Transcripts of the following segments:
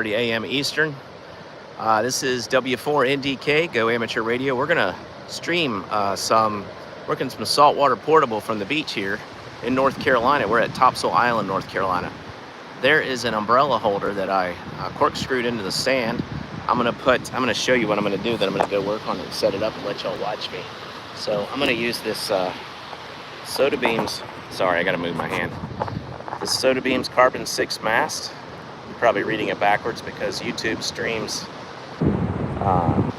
11:30 a.m. Eastern. This is W4NDK, Go Amateur Radio. We're gonna stream working some saltwater portable from the beach here in North Carolina. We're at Topsail Island, North Carolina. There is an umbrella holder that I corkscrewed into the sand. I'm gonna show you what I'm gonna do. Then I'm gonna go work on it and set it up and let y'all watch me. So I'm gonna use this Soda Beams. Sorry, I gotta move my hand. This Soda Beams carbon 6 mast. You're probably reading it backwards because YouTube streams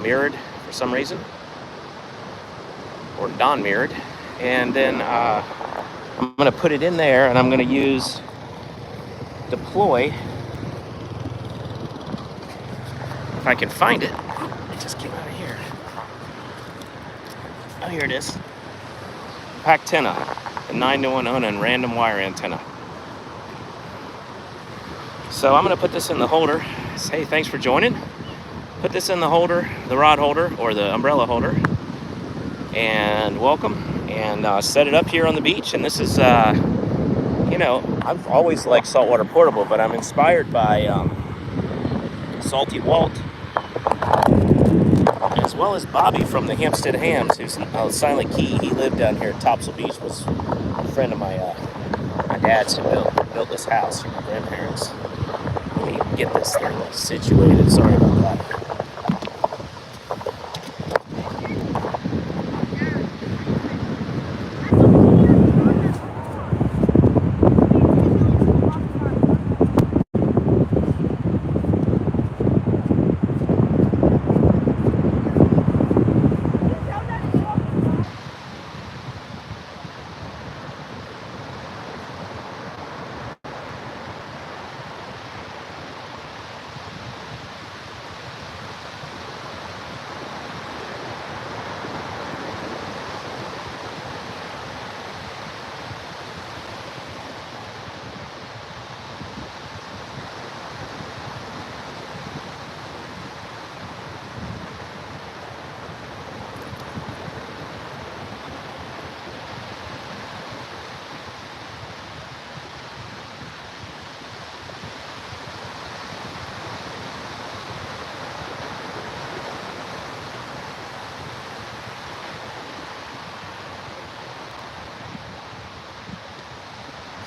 mirrored for some reason, or non-mirrored. And then I'm gonna put it in there, and I'm gonna use deploy. If I can find it. It just came out of here. Oh, here it is. Antenna, a 9-to-1 Onan random wire antenna. So I'm gonna put this in the holder. Hey, thanks for joining. Put this in the holder, the rod holder or the umbrella holder, and welcome. And set it up here on the beach. And this is, you know, I've always liked saltwater portable, but I'm inspired by Salty Walt, as well as Bobby from the Hampstead Hams, who's Silent Key. He lived down here at Topsail Beach, was a friend of my dad's who built this house for my grandparents. Let me get this thing situated. Sorry about that.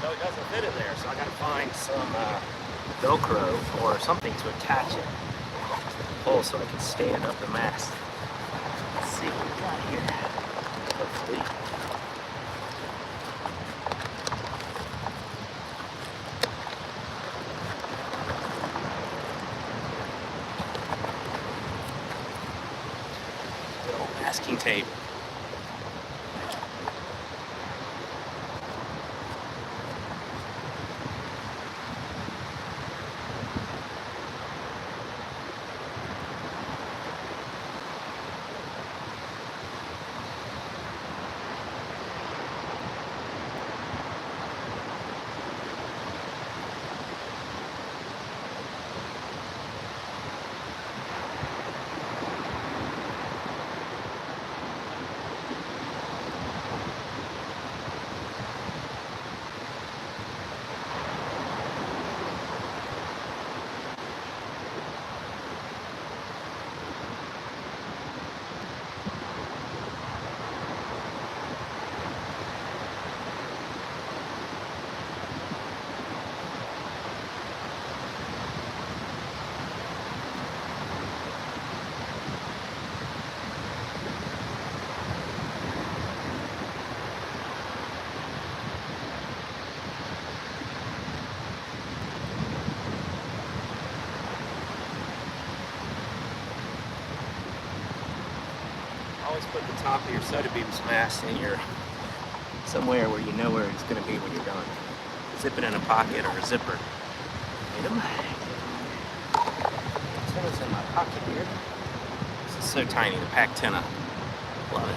So it doesn't fit in there, so I gotta find some Velcro or something to attach it to the pole so I can stand up the mast. Let's see what we got here. Hopefully. Good old masking tape. Always put the top of your Soda Beams mast in your somewhere where you know where it's going to be when you're done. Zip it in a pocket or a zipper. Item. Antenna's in my pocket here. This is so tiny, the Antenna. Love it.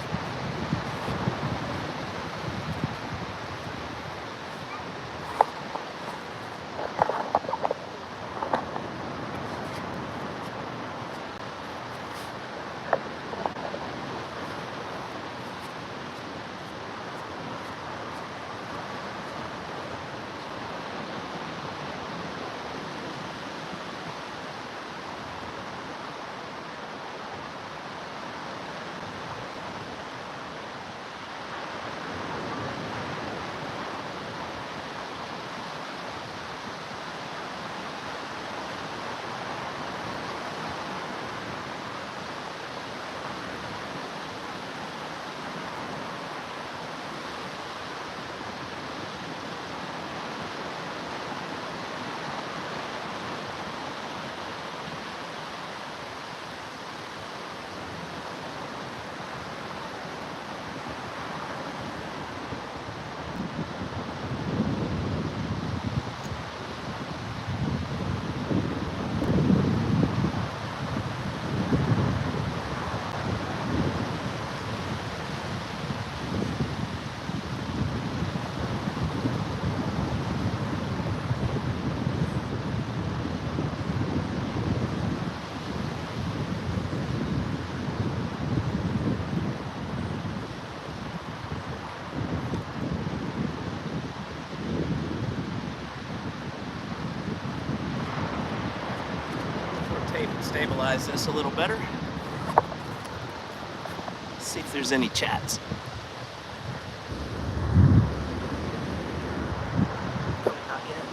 stabilize this a little better. See if there's any chats. Not yet.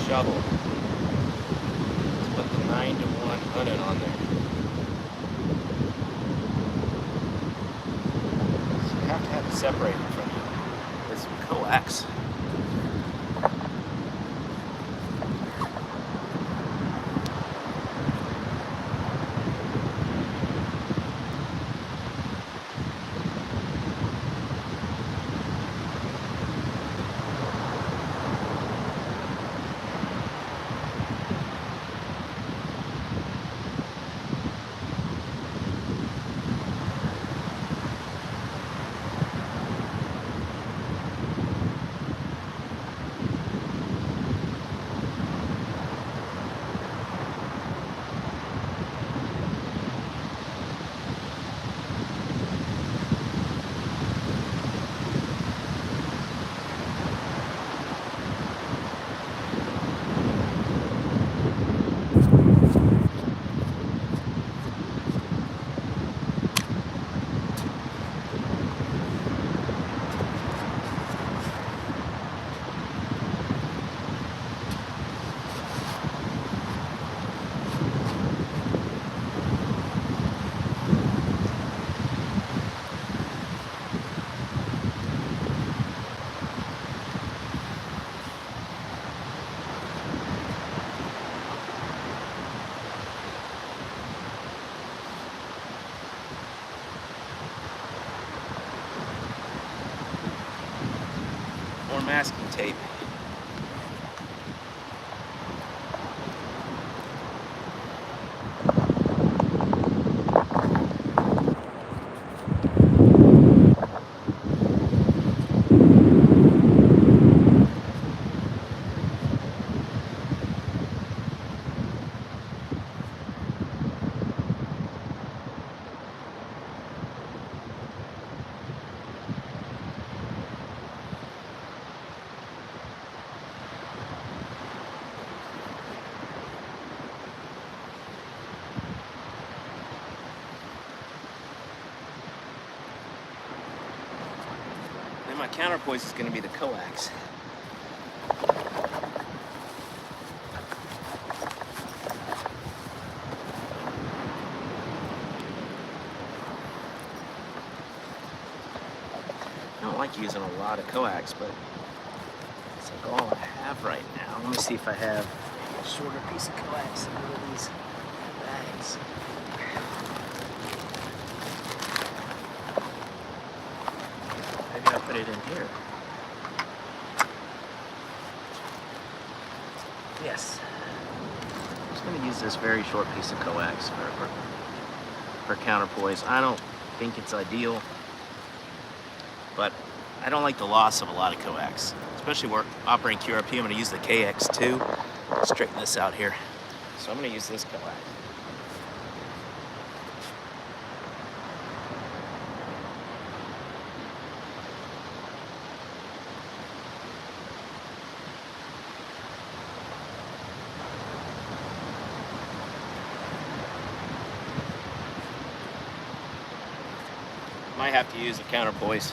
Shovel. Let's put the 9-to-100 on there. So you have to have it separated from you with some coax. More masking tape. Then my counterpoise is going to be the coax. I don't like using a lot of coax, but it's like all I have right now. Let me see if I have a shorter piece of coax in one of these bags. Maybe I'll put it in here. Yes. I'm just going to use this very short piece of coax for counterpoise. I don't think it's ideal, but I don't like the loss of a lot of coax, especially where operating QRP. I'm going to use the KX2 straighten this out here. So I'm going to use this coax. Might have to use a counterpoise.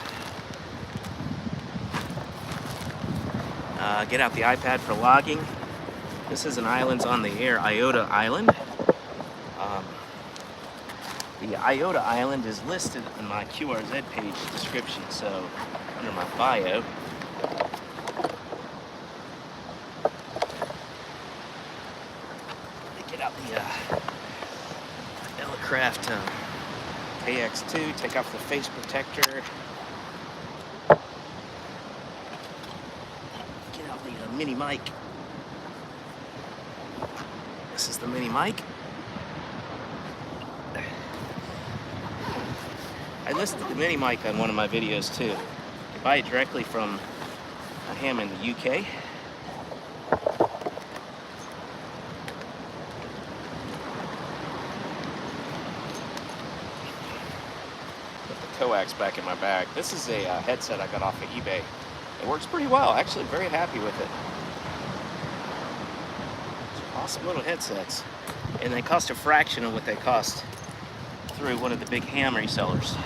Get out the iPad for logging. This is an Islands on the Air IOTA island. The IOTA island is listed in my QRZ page description, so under my bio. Get out the Elecraft KX2, take off the face protector. Get out the mini mic. This is the mini mic. I listed the mini mic on one of my videos too. You can buy it directly from a ham in the UK. Put the coax back in my bag. This is a headset I got off of eBay. It works pretty well. Actually, very happy with it. Awesome little headsets. And they cost a fraction of what they cost through one of the big ham resellers.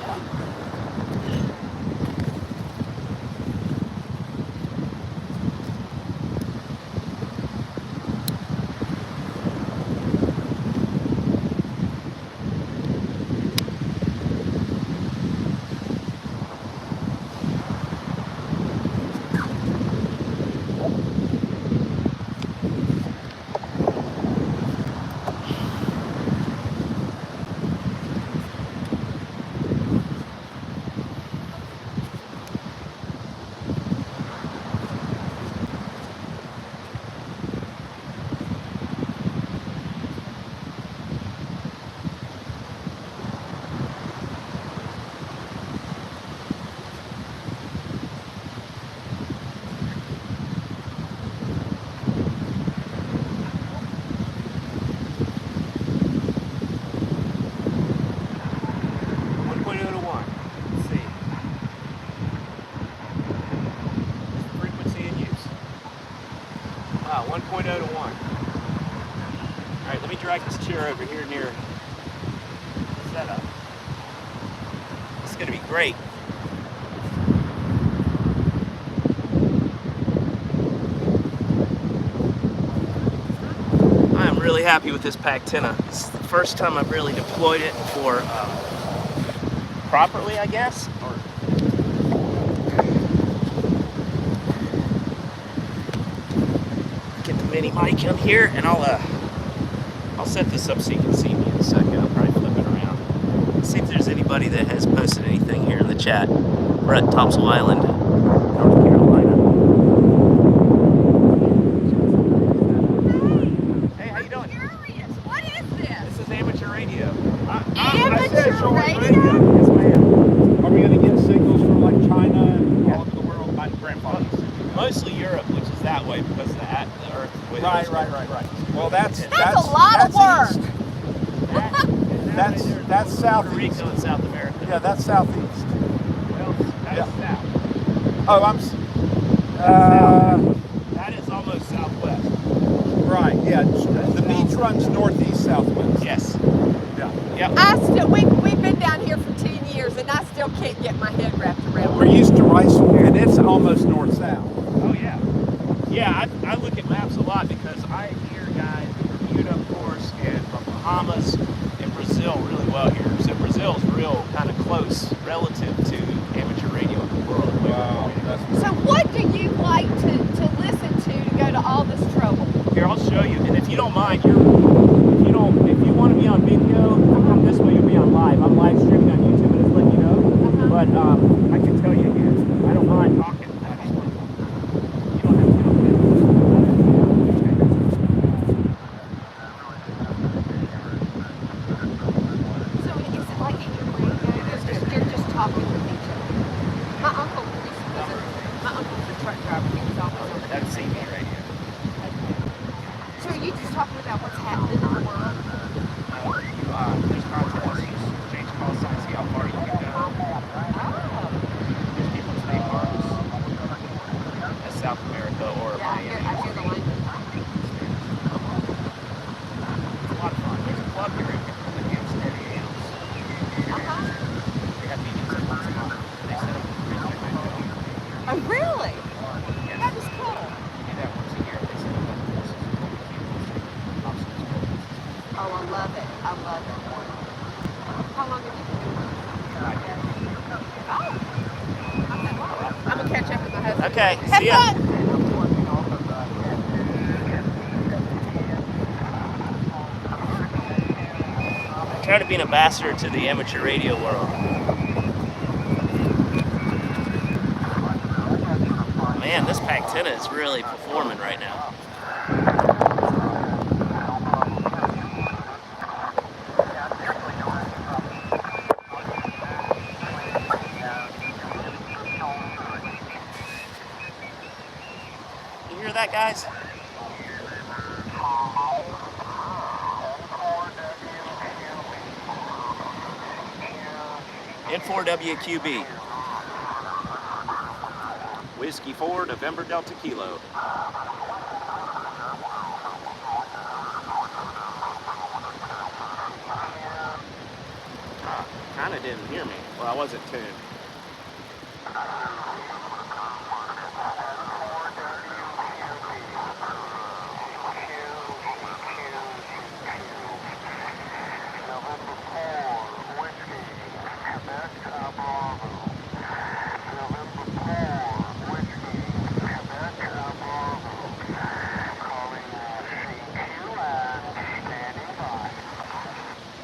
Wow, 1.0 to 1. All right, let me drag this chair over here near the setup. This is going to be great. I'm really happy with this Pactina. This is the first time I've really deployed it for properly, I guess. Get the mini mic in here, and I'll set this up so you can see me in a second. I'll probably flip it around. Let's see if there's anybody that has posted anything here in the chat. We're at Topsail Island, North Carolina. Hey, how you doing? Curious. What is this? This is amateur radio. Amateur radio? Yes, ma'am. Are we going to get signals from like China and all over the world by grandfather? Mostly Europe, which is that way because of the Earth. Right. Well, that's a lot of work. east. That's Puerto southeast. Rico and South America. Yeah, that's southeast. Well, that is south. Oh, That is almost southwest. right. Yeah, the beach runs northeast, southwest. Yes. Yeah. Yep. We've been down here for 10 years, and I still can't get my head wrapped around We're it. used to Riceville, and it's almost north-south. Oh yeah. Yeah, I look at maps a lot because I hear guys from Bermuda, of course, and from Bahamas and Brazil really well here. So Brazil's real kind of close relative to amateur radio in the world. Wow. So what do you like to listen to go to all this trouble? Here, I'll show you. And if you don't mind, if you want to be on video, come this way, you'll be on live. I'm live streaming on YouTube, and it's letting you know. But I can tell you here, I don't mind talking. Actually, you don't have to. So is it like in your radio? You're just talking with each other. My uncle's a truck driver. He was always on the That's CB radio. just talking about what's happening in the world. There's contests. You just change call sign, see how far you can go. Oh. There's people's name marks. That's South America or Yeah, I hear Miami. the language. It's a lot of fun. There's a club here in the Hampstead Ales. They have meetings like once a month. They set up a three-night night show. Oh, really? Yes. That is cool. They do that once a year. They set up a courses and obstacles courses. Oh, I love it. I love it. How long have you been doing this? 5 years. Oh. Okay, well, I'm going to catch up with my husband. Okay, Have see ya. fun. Try to be an ambassador to the amateur radio world. Man, this Pactina is really performing right now. You hear that, guys? N4WQB. Whiskey 4, November Delta Kilo. Kinda didn't hear me. Well, I wasn't tuned.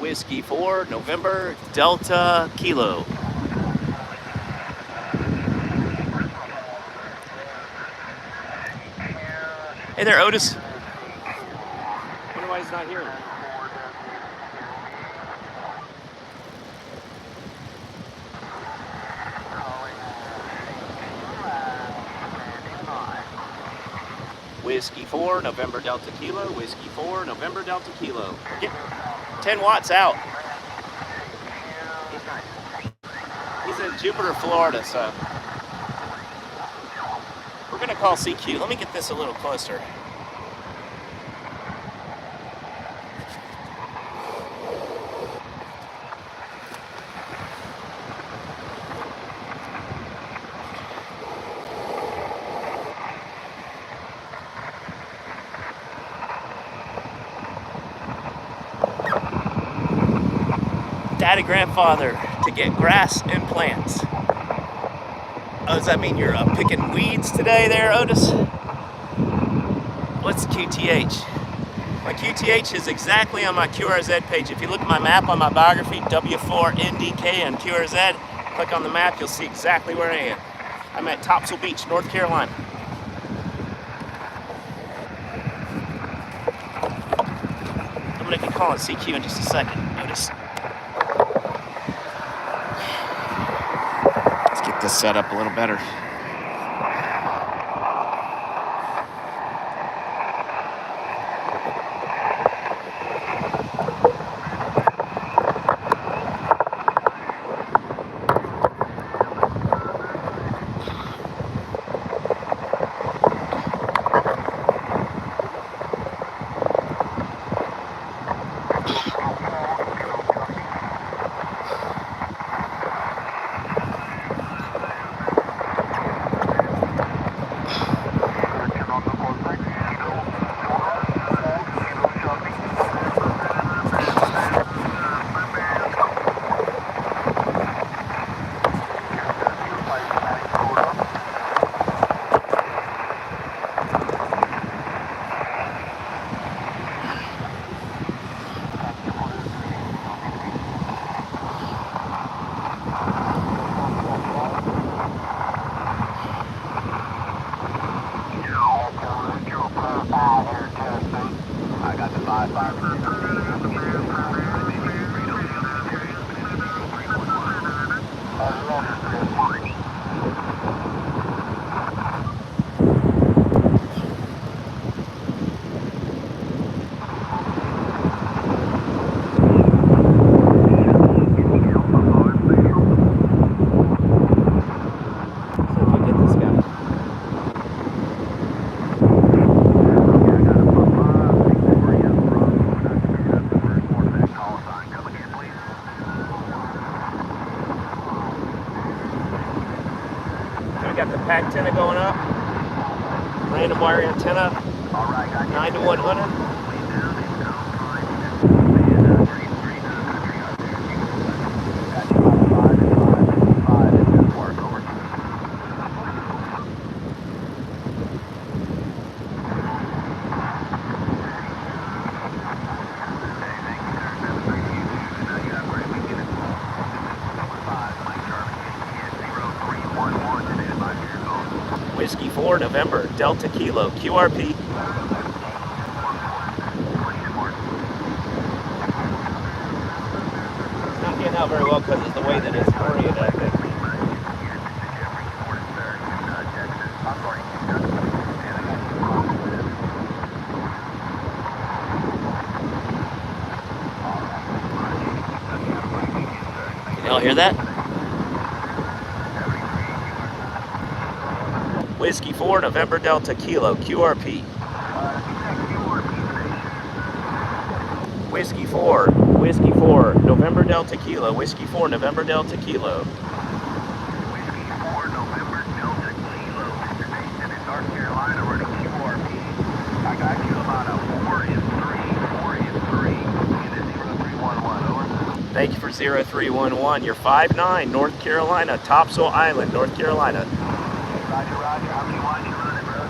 Whiskey 4, November Delta Kilo. Hey there, Otis. Wonder why he's not hearing me. Whiskey 4, November Delta Kilo. Whiskey 4, November Delta Kilo. Get 10 watts out. He's in Jupiter, Florida, so we're gonna call CQ. Let me get this a little closer. Daddy grandfather to get grass and plants. Oh, does that mean you're picking weeds today there, Otis? What's QTH? My QTH is exactly on my QRZ page. If you look at my map on my biography, W4NDK and QRZ, click on the map, you'll see exactly where I am. I'm at Topsail Beach, North Carolina. I'm gonna be calling CQ in just a second, Otis. This set up a little better. 9 to 100. Whiskey 4, November, Delta Kilo, QRP. It's not getting out very well because it's the way that it's oriented, I think. Can y'all hear that? Whiskey 4, November Delta Kilo, QRP. Whiskey 4, November Delta Kilo, Whiskey 4, November Delta Kilo. Whiskey 4, November Delta Kilo, destination in North Carolina, running QRP. I got you about a 4 and 3, unit 0311, over. Thank you for 0311. You're 5'9", North Carolina, Topsail Island, North Carolina. Roger, roger. How many watts you running, bro?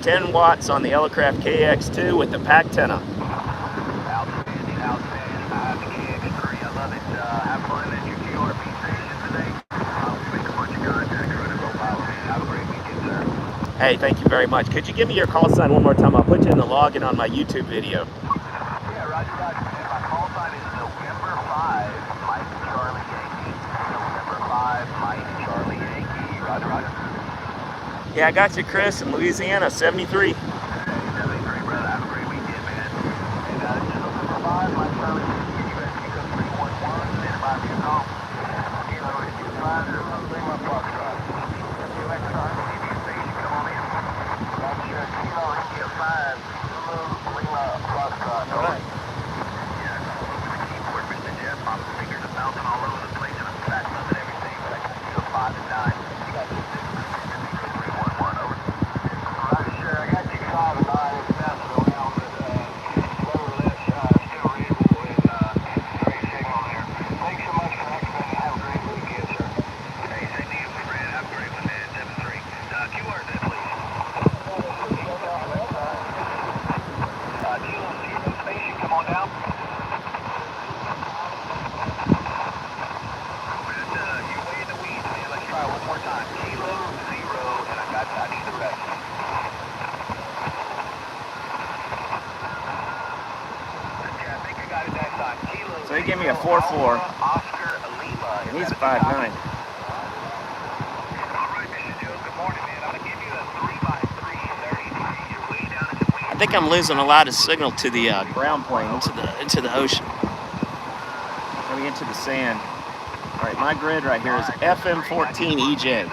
10 watts on the Elecraft KX2 with the pack tenna. Outstanding, outstanding. I have the KX3. I love it. Have fun at your QRP station today. I'll make a bunch of contacts running low power. Have a great weekend, sir. Hey, thank you very much. Could you give me your call sign one more time? I'll put you in the login on my YouTube video. Yeah, roger, roger. And my call sign is November 5, Mike Charlie Yankee. November 5, Mike Charlie Yankee. Roger, roger. Yeah, I got you, Chris, in Louisiana, 73. 73, brother. Have a great weekend, man. And November 5, Mike Charlie Yankee. You guys keep up 311. Stand by for your call. Kilo 85, 031 Foxtrot. WXR, TV station. Come on in. Roger, Kilo 85, 031 Foxtrot. All right. Yeah, the keyboard, Mr. Jeff. My fingers are bouncing all over the place and I'm cracking up and everything, but I can see the 5 and 9. You got this 0311, over. Roger, sir. I got you 5 and 9 in Nashville now, but nevertheless, still readable and great signal there. Thanks so much for explaining. Have a great weekend, sir. Hey, same to you, my friend. Have a great one, man. 7-3. QRZ, please. Kilo 0 station, come on down. You're way in the weeds, man. Let's try it one more time. Kilo 0, and I need the rest. Okay, I think I got it that time. Kilo So he gave me a 4-4. Oscar Lima. And he's 5'9". All right, Mr. Joe. Good morning, man. I'm going to give you a 3x3 33. You're way down in the weeds. I think I'm losing a lot of signal to the ground plane, into the ocean. Coming into the sand. All right, my grid right here is FM14EJ.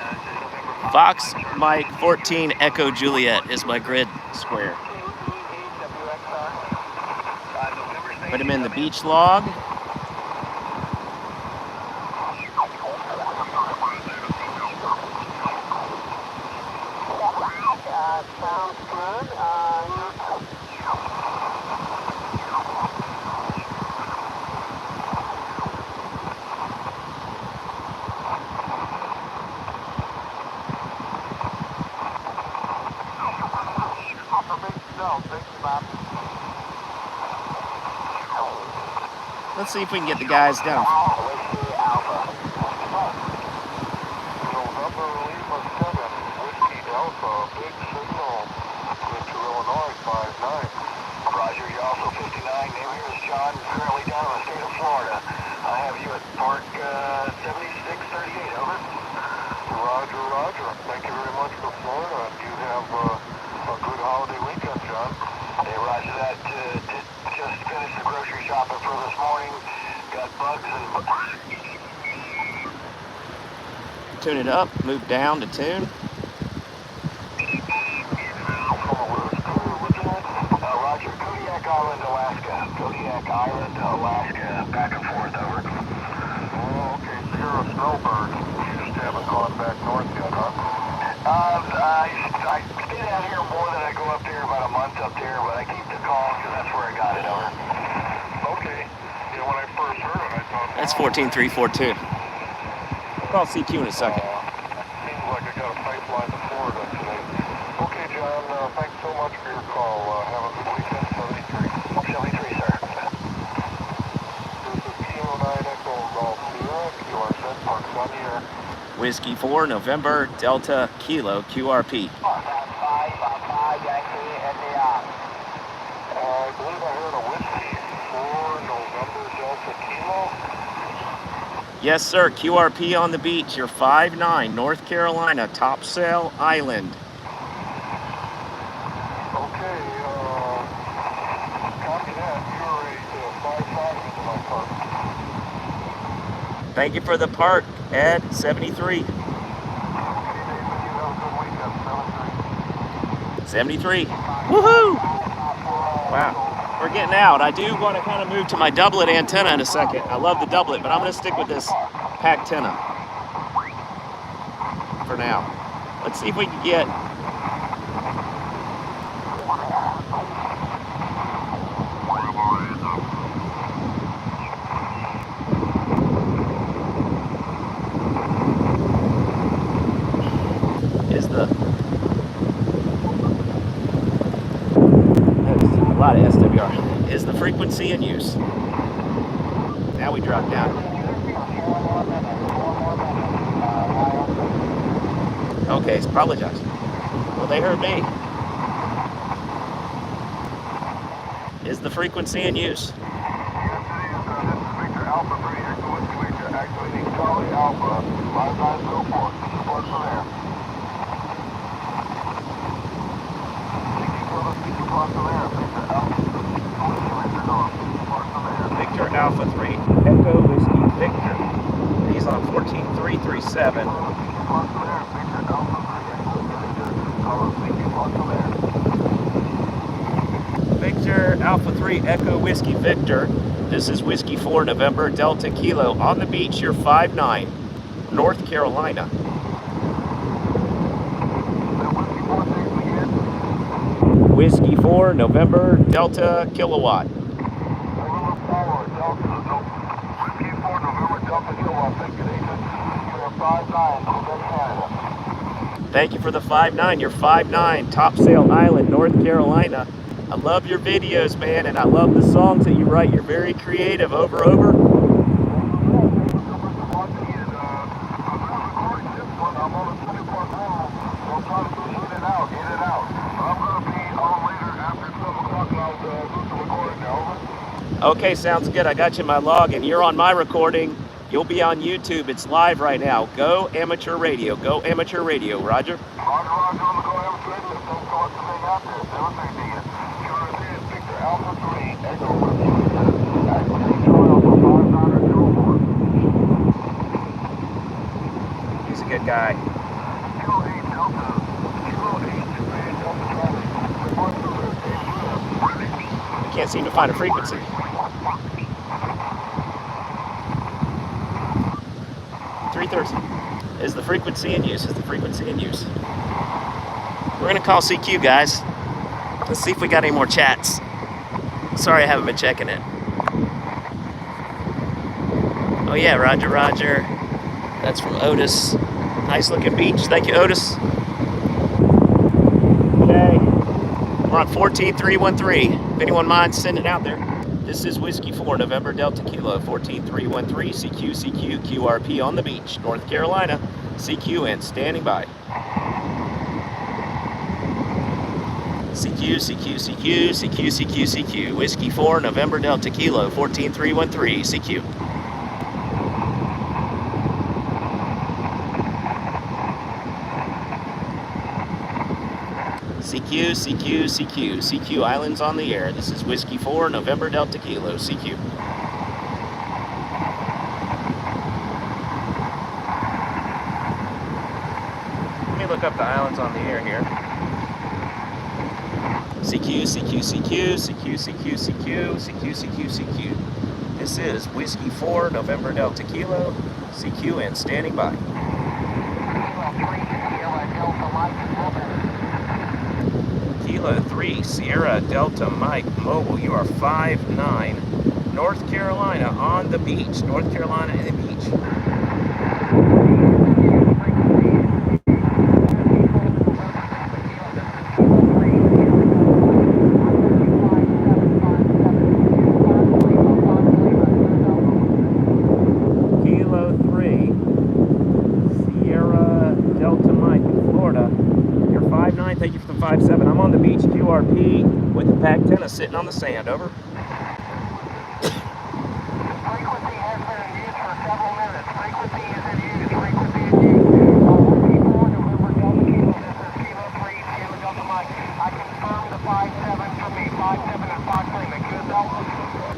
Fox Mike 14 Echo Juliet is my grid square. Put him in the beach log. Sounds good. Let's see if we can get the guys down. Roger, you're also 59. Name here is John, currently down in the state of Florida. I have you at Park 7638, over. Roger, roger. Thank you very much for Florida. You have a good holiday weekend, John. Hey, roger that. Just finished the grocery shopping for this morning. Got bugs and... Tune it up, move down to tune. Roger, Kodiak Island, Alaska. Kodiak Island, Alaska. Back and forth, over. Oh, okay, so you're a snowbird. You just haven't gone back north yet, huh? I stay down here more than I go up there, about a month up there, That's 14342. I'll call CQ in a second. Seems like I got a pipeline to Florida today. Okay, John, thanks so much for your call. Have a good weekend. 73. 73, sir. This is Kilo 9 Echo Golf Sierra. QRZ Parks on the air. Whiskey 4, November, Delta, Kilo, QRP. 5 Yankee, NA. I believe I heard a whiskey 4 November Delta Kilo. Yes, sir. QRP on the beach. You're 5'9", North Carolina, Topsail Island. Okay, copy that. You're a 5'5" into my park. Thank you for the park, Ed, 73. Okay, Nathan, you have a good weekend. 73. Woohoo! Wow. We're getting out. I do want to kind of move to my doublet antenna in a second. I love the doublet, but I'm going to stick with this Pactenna for now. Let's see if we can get... A lot of SWR. Is the frequency in use? Now we drop down. Okay, apologize. Well, they heard me. Is the frequency in use? Yes, it is. This is Victor Alpha 3, Echo Whiskey Victor, activating Charlie Alpha, 5904. Support from there. Victor Alpha 3, Echo Whiskey Victor. He's on 14337. Victor Alpha 3, Echo Whiskey Victor. This is Whiskey 4, November Delta Kilo. On the beach, you're 5'9", North Carolina. Whiskey 4, November Delta Kilowatt. Thank you for the 5'9". You're 5'9", Topsail Island, North Carolina. I love your videos, man, and I love the songs that you write. You're very creative. Over. Okay, sounds good. I got you in my log, and you're on my recording. You'll be on YouTube. It's live right now. Go Amateur Radio. Go Amateur Radio. Roger. He's a good guy. We can't seem to find a frequency. Is the frequency in use? Is the frequency in use? We're gonna call CQ, guys. Let's see if we got any more chats. Sorry, I haven't been checking it. Oh yeah, Roger. That's from Otis. Nice looking beach. Thank you, Otis. Okay, we're on 14313. If anyone minds, send it out there. This is Whiskey 4, November Delta Kilo, 14313, CQ, QRP on the beach, North Carolina. CQ and standing by. CQ. Whiskey 4, November Delta Kilo, 14313, CQ. CQ Islands on the air. This is Whiskey 4, November Delta Kilo, CQ. Let me look up the islands on the air here. CQ. This is Whiskey 4, November Delta Kilo, CQ and standing by. Kilo 3, Sierra Delta Mike Mobile, you are 5'9", North Carolina on the beach. North Carolina and the beach. Kilo 3, Sierra Delta Mike, Florida. You're 5'9", thank you for the 5'7". I'm on the beach, QRP, with the pack antenna sitting on the sand, over. Frequency has been in use for several minutes. Frequency is in use. Frequency is in use. People, November Delta Kilo. This is Kilo 3, Sierra Delta Mike. I confirm the 5'7" for me. 5'7" and Fox Lima. Good Delta.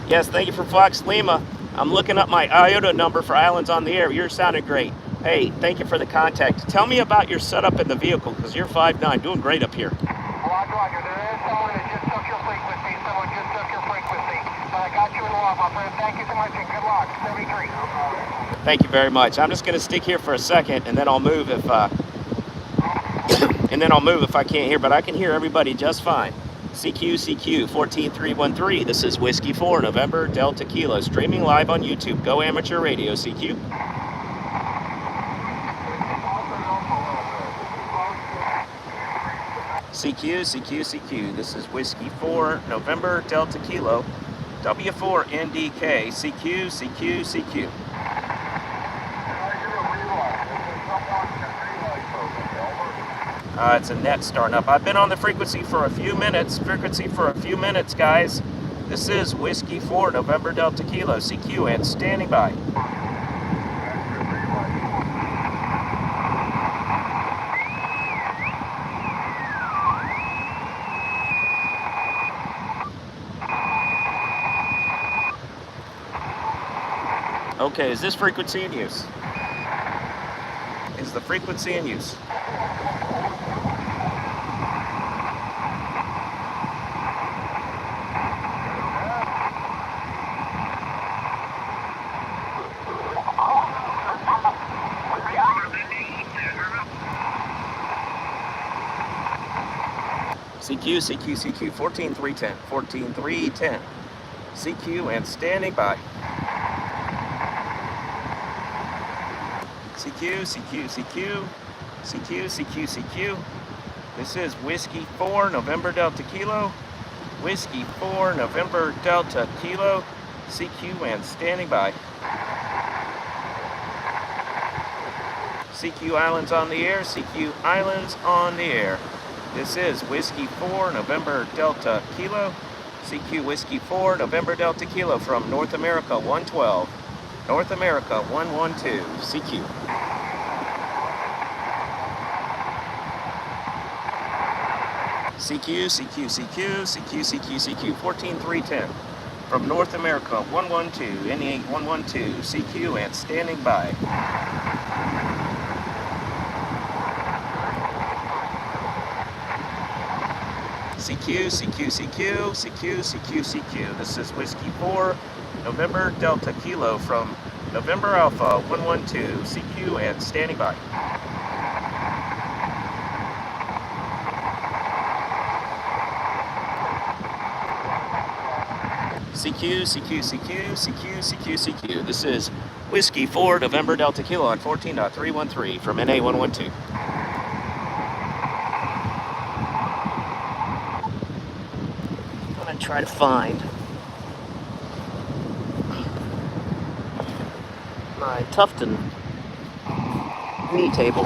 Yes, thank you for Fox Lima. I'm looking up my IOTA number for Islands on the Air. You're sounding great. Hey, thank you for the contact. Tell me about your setup in the vehicle, because you're 5'9", doing great up here. Roger. There is someone that just took your frequency. Someone just took your frequency. But I got you in the lock, my friend. Thank you so much and good luck. 73. Thank you very much. I'm just going to stick here for a second, and then I'll move if I can't hear. But I can hear everybody just fine. CQ 14313. This is Whiskey 4 November Delta Kilo, streaming live on YouTube. Go Amateur Radio, CQ. CQ. This is Whiskey 4 November Delta Kilo, W4 NDK, CQ. It's a net starting up. I've been on the frequency for a few minutes. Guys. This is Whiskey 4 November Delta Kilo, CQ, and standing by. Okay, is this frequency in use? Is the frequency in use? CQ 14310 CQ and standing by. CQ. This is Whiskey 4 November Delta Kilo, Whiskey 4 November Delta Kilo, CQ and standing by. CQ Islands on the air, CQ Islands on the air. This is Whiskey 4 November Delta Kilo, CQ Whiskey 4 November Delta Kilo from North America 112, North America 112, CQ. CQ 14310 from North America 112, NA-116, CQ and standing by. CQ. This is Whiskey 4 November Delta Kilo from November Alpha 112, CQ and standing by. CQ. This is Whiskey 4 November Delta Kilo on 14.313 from NA-112. I'm going to try to find my Tufton knee table.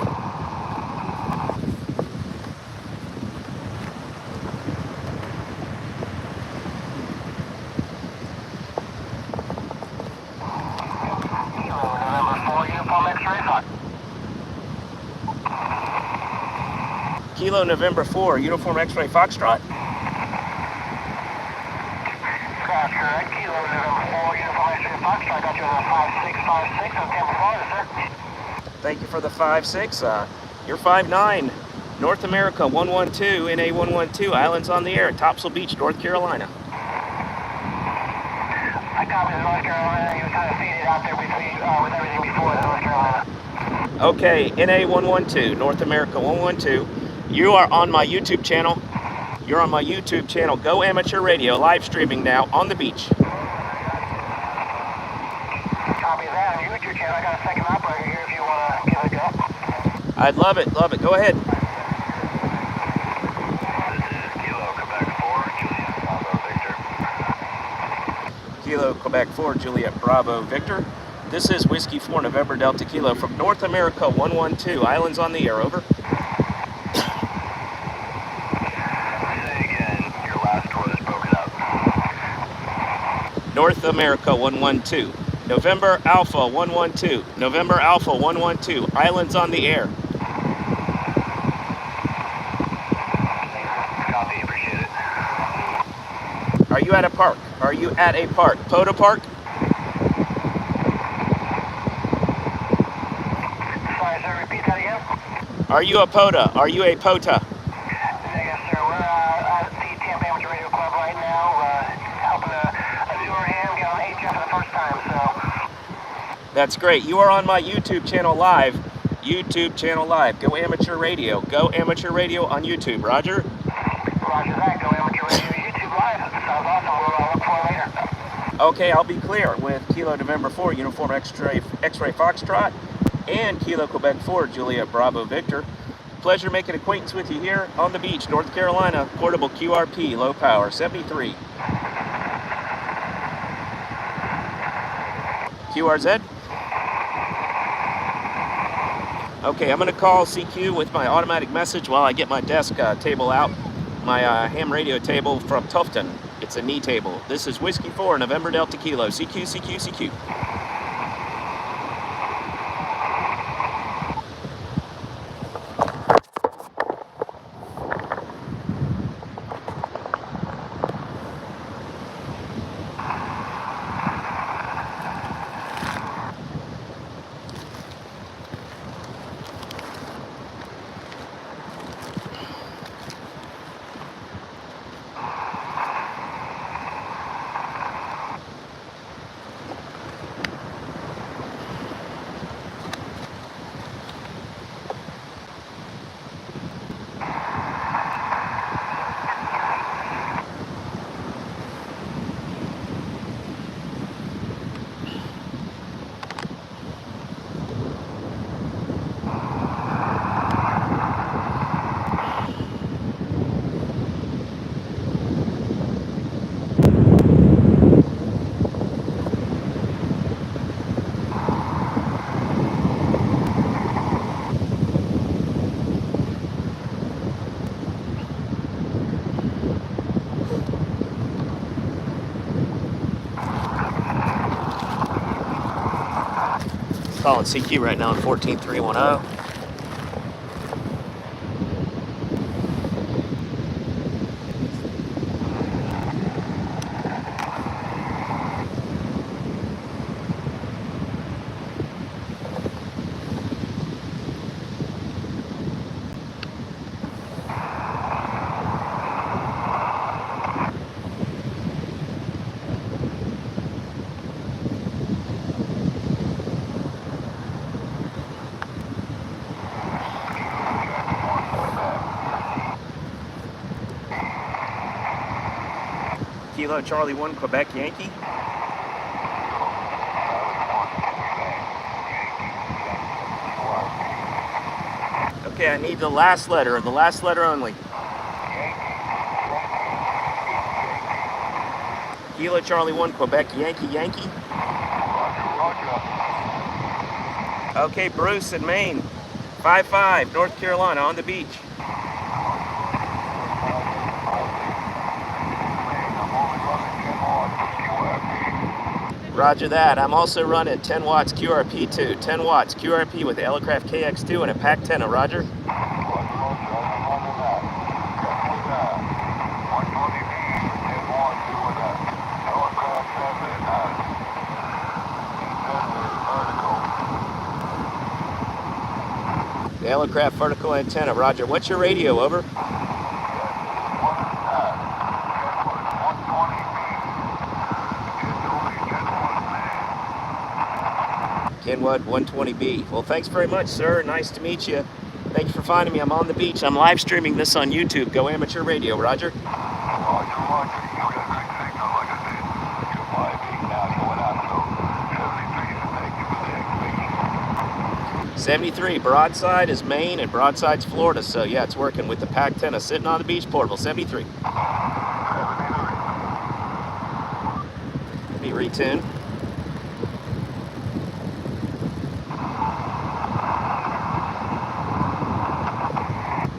Kilo November 4, Uniform X-Ray Foxtrot. That's correct. Kilo November 4, Uniform X-Ray Foxtrot. Got you on 5656 on Tampa, Florida, sir. Thank you for the 5-6. You're 5'9", North America 112, NA-112, Islands on the air at Topsail Beach, North Carolina. I copied North Carolina. You were kind of faded out there between with everything before North Carolina. Okay, NA-112, North America 112. You are on my YouTube channel. You're on my YouTube channel, Go Amateur Radio, live streaming now on the beach. YouTube channel. I got a second operator here if you want to give it a go. I'd love it, love it. Go ahead. This is Kilo Quebec 4, Juliet Bravo Victor. Kilo Quebec 4, Juliet Bravo Victor. This is Whiskey 4, November Delta Kilo from North America 112. Islands on the air, over. Say again, your last was broken up. North America 112. November Alpha 112. November Alpha 112. Islands on the air. Copy, appreciate it. Are you at a park? Are you at a park? POTA Park? Sorry, sir, repeat that again? Are you a POTA? Are you a POTA? Yes, sir. We're at the Tampa Amateur Radio Club right now, helping a newer ham get on HF for the first time, so. That's great. You are on my YouTube channel live. YouTube channel live. Go Amateur Radio. Go Amateur Radio on YouTube. Roger? Roger that. Go Amateur Radio YouTube Live. Sounds awesome. We'll look for it later. Okay, I'll be clear with Kilo November 4, Uniform X-Ray Foxtrot, and Kilo Quebec 4, Juliet Bravo Victor. Pleasure making acquaintance with you here on the beach, North Carolina. Portable QRP, low power, 73. QRZ? Okay, I'm going to call CQ with my automatic message while I get my desk table out. My ham radio table from Tufton. It's a knee table. This is Whiskey 4, November Delta Kilo. CQ, CQ, CQ. Calling CQ right now on 14310. Kilo Charlie 1, Quebec Yankee. Okay, I need the last letter only. Kilo Charlie 1, Quebec Yankee, Yankee. Okay, Bruce in Maine. 5-5, North Carolina, on the beach. Roger that. I'm also running 10 watts QRP too. 10 watts QRP with the Elecraft KX2 and a Pack 10, Roger. The Elecraft vertical antenna, Roger. What's your radio, over? Kenwood 120B. Well, thanks very much, sir. Nice to meet you. Thanks for finding me. I'm on the beach. I'm live streaming this on YouTube. Go Amateur Radio, Roger. 73, broadside is Maine and broadside's Florida. So yeah, it's working with the PAC-10 sitting on the beach portable. 73. Let me retune.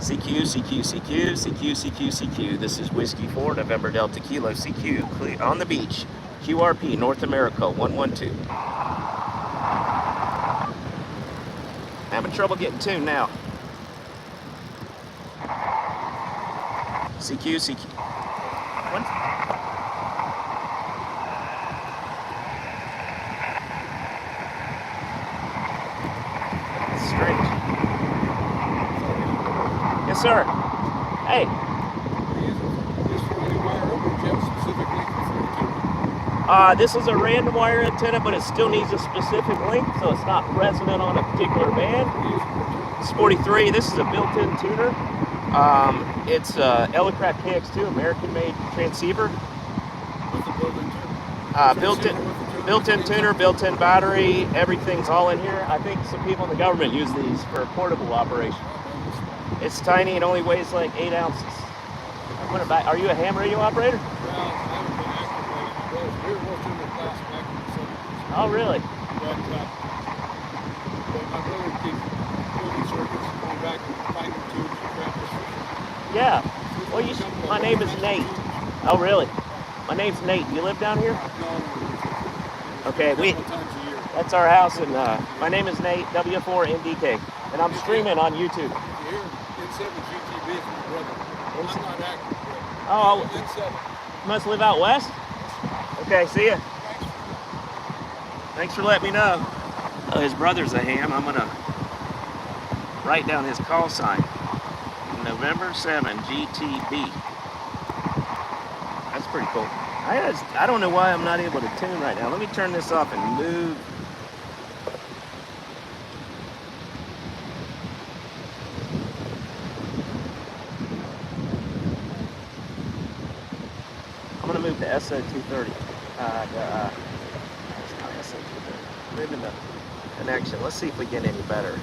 CQ, CQ, CQ, CQ, CQ, CQ. This is Whiskey 4, November Delta Kilo, CQ, on the beach. QRP, North America, 112. Having trouble getting tuned now. CQ, CQ. What? That's strange. Yes, sir. Hey. This is a random wire antenna, but it still needs a specific link, so it's not resonant on a particular band. It's 43. This is a built-in tuner. It's Elecrat KX2, American-made transceiver. Built-in tuner, built-in battery. Everything's all in here. I think some people in the government use these for portable operation. It's tiny. It only weighs like 8 ounces. I'm gonna back. Are you a ham radio operator? Oh, really? But my brother keeps building circuits, going back and finding tubes and practice. Yeah. Well, my name is Nate. Oh, really? My name's Nate. You live down here? No. Okay, that's our house, and my name is Nate, W4NDK, and I'm streaming on YouTube. Here, N7 GTB is my brother. I'm not active, but Oh, N7. you must live out west? Okay, see ya. Thanks for letting me know. Oh, his brother's a ham. I'm gonna write down his call sign. November 7 GTB. That's pretty cool. I don't know why I'm not able to tune right now. Let me turn this off and move. I'm gonna move to SO230. It's not SO230. Moving the connection. Let's see if we get any better.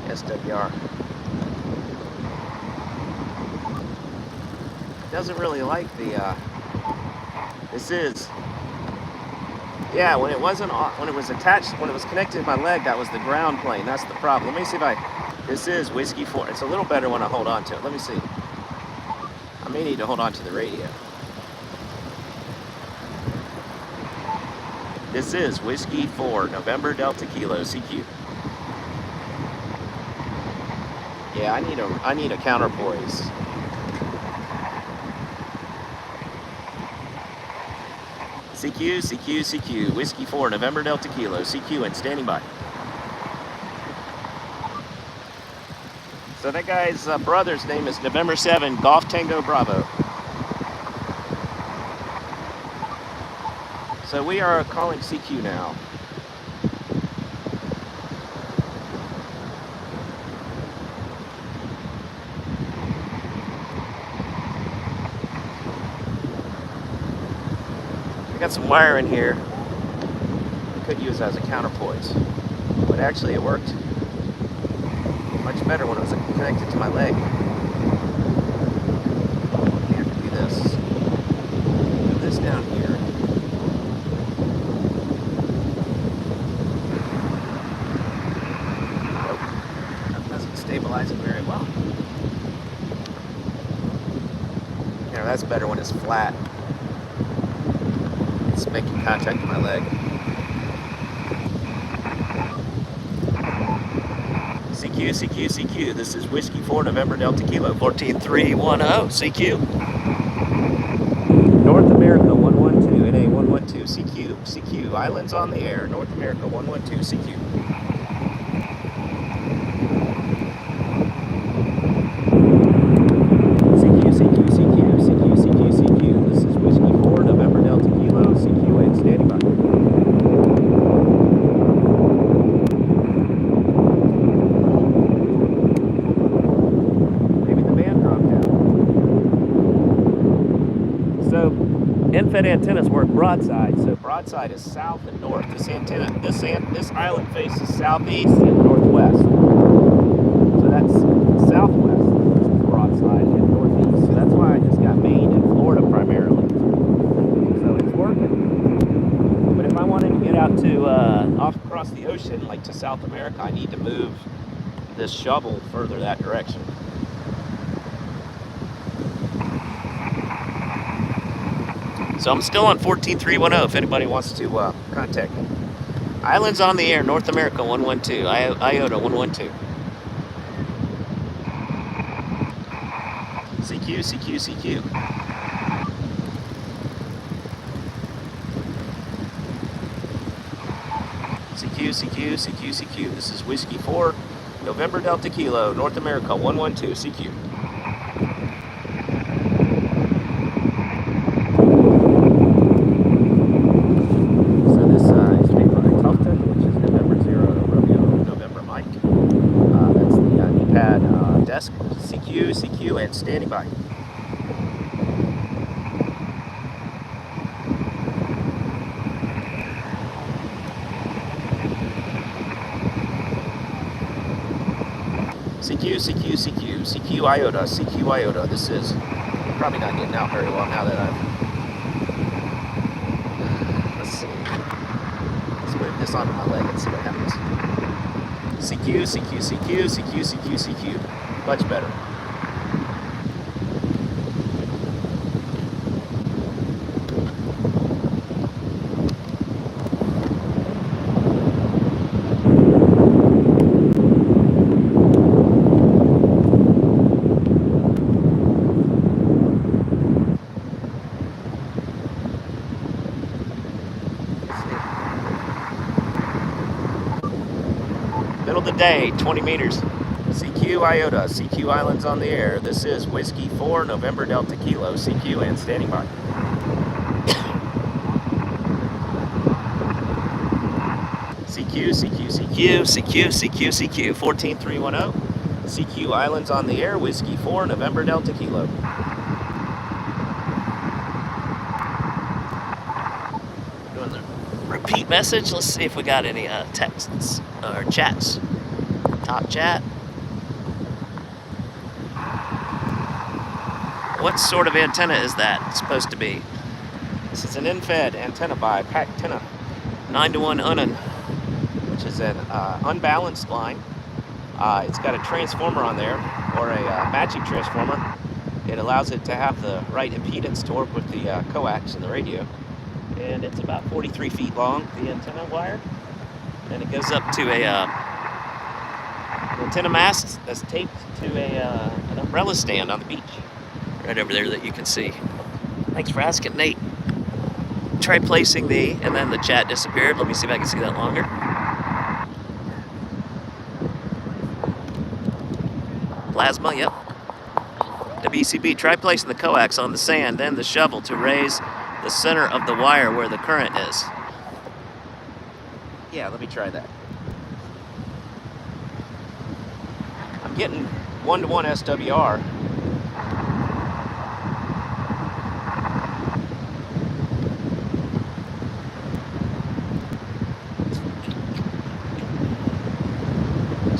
SWR. Doesn't really like the this is, yeah, when it wasn't on, when it was attached, when it was connected to my leg, that was the ground plane. That's the problem. Let me see if this is Whiskey 4. It's a little better when I hold on to it. Let me see. I may need to hold on to the radio. This is Whiskey 4, November Delta Kilo, CQ. Yeah, I need a counterpoise. CQ, CQ, CQ, Whiskey 4, November Delta Kilo, CQ, and standing by. So that guy's brother's name is November 7, Golf Tango Bravo. So we are calling CQ now. I got some wire in here I could use as a counterpoise, but actually it worked much better when it was connected to my leg. You have to do this. Put this down here. Nope, that doesn't stabilize it very well. You know, that's better when it's flat. It's making contact with my leg. CQ, CQ, CQ. This is Whiskey 4, November Delta Kilo, 14310, CQ. North America 112, NA-116, CQ, CQ. Islands on the air, North America 112, CQ. CQ, CQ, CQ, CQ, CQ, CQ. This is Whiskey 4, November Delta Kilo, CQ, and standing by. End-fed antennas work broadside, so broadside is south and north. This island faces southeast and northwest. So that's southwest broadside and northeast. So that's why I just got Maine and Florida primarily. So it's working. But if I wanted to get out to off across the ocean, like to South America, I need to move this shovel further that direction. So I'm still on 14310 if anybody wants to contact me. Islands on the Air, North America 112, IOTA 112. CQ, CQ, CQ. CQ, CQ, CQ, CQ. This is Whiskey 4, November Delta Kilo, North America 112, CQ. CQ, CQ, and standing by. CQ, CQ, CQ, CQ IOTA, CQ IOTA. This is probably not getting out very well now that let's see. Let's move this onto my leg and see what happens. CQ, CQ, CQ, CQ, CQ, CQ. Much better. Middle of the day, 20 meters. CQ IOTA, CQ Islands on the Air. This is Whiskey 4, November Delta Kilo, CQ, and standing by. CQ, CQ, CQ, CQ, CQ, CQ, 14310. CQ Islands on the Air, Whiskey 4, November Delta Kilo. Doing the repeat message. Let's see if we got any texts or chats. Top chat. What sort of antenna is that supposed to be? This is an end-fed antenna by Pactenna 9-to-1 Unan, which is an unbalanced line. It's got a transformer on there, or a matching transformer. It allows it to have the right impedance to work with the coax in the radio. And it's about 43 feet long, the antenna wire. And it goes up to an antenna mast that's taped to an umbrella stand on the beach. Right over there that you can see. Thanks for asking, Nate. Try placing and then the chat disappeared. Let me see if I can see that longer. Plasma, yep. WCB, try placing the coax on the sand, then the shovel to raise the center of the wire where the current is. Yeah, let me try that. I'm getting 1-to-1 SWR.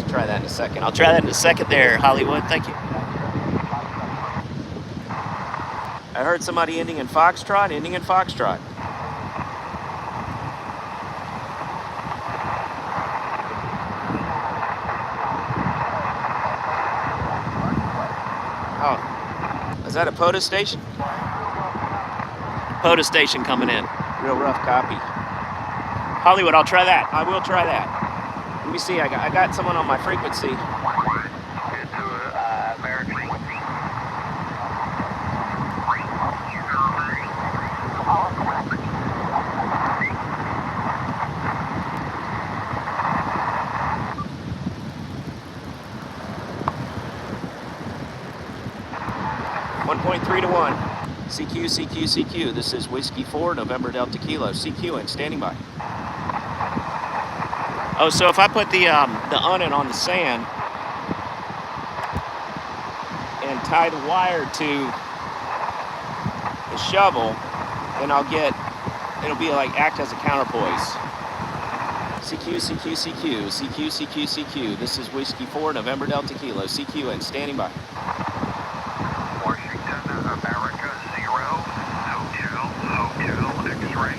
Try that in a second. I'll try that in a second there, Hollywood. Thank you. I heard somebody ending in Foxtrot, ending in Foxtrot. Oh, is that a POTA station? POTA station coming in. Real rough copy. Hollywood, I'll try that. I will try that. Let me see, I got someone on my frequency. .3 to 1. CQ, CQ, CQ. This is Whiskey 4, November Delta Kilo. CQ and standing by. Oh, so if I put the unan on the sand and tie the wire to the shovel, and it'll be like act as a counterpoise. CQ, CQ, CQ, CQ, CQ, CQ. This is Whiskey 4, November Delta Kilo. CQ and standing by. Washington, America 0, Hotel, X-ray.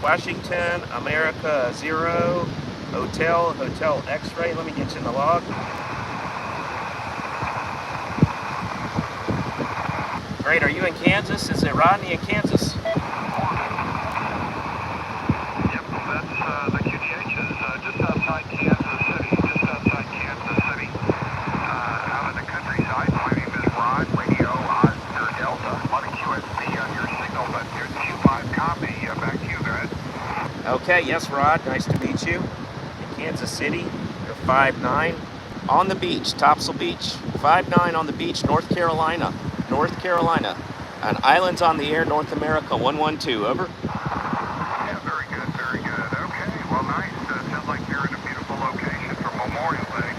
Washington, America 0, Hotel X-ray. Let me get you in the log. Great, are you in Kansas? Is it Rodney in Kansas? Yep, that's the QTH is just outside Kansas City, out of the countryside. My name is Rod, radio Oscar Delta. A lot of QSB on your signal, but here's the Q5 copy. Back to you, guys. Okay, yes, Rod, nice to meet you. In Kansas City, you're 5'9", on the beach, Topsail Beach. 5'9" on the beach, North Carolina, and islands on the air, North America, 112, over. Yeah, very good, very good. Okay, well, nice. Sounds like you're in a beautiful location for Memorial Day.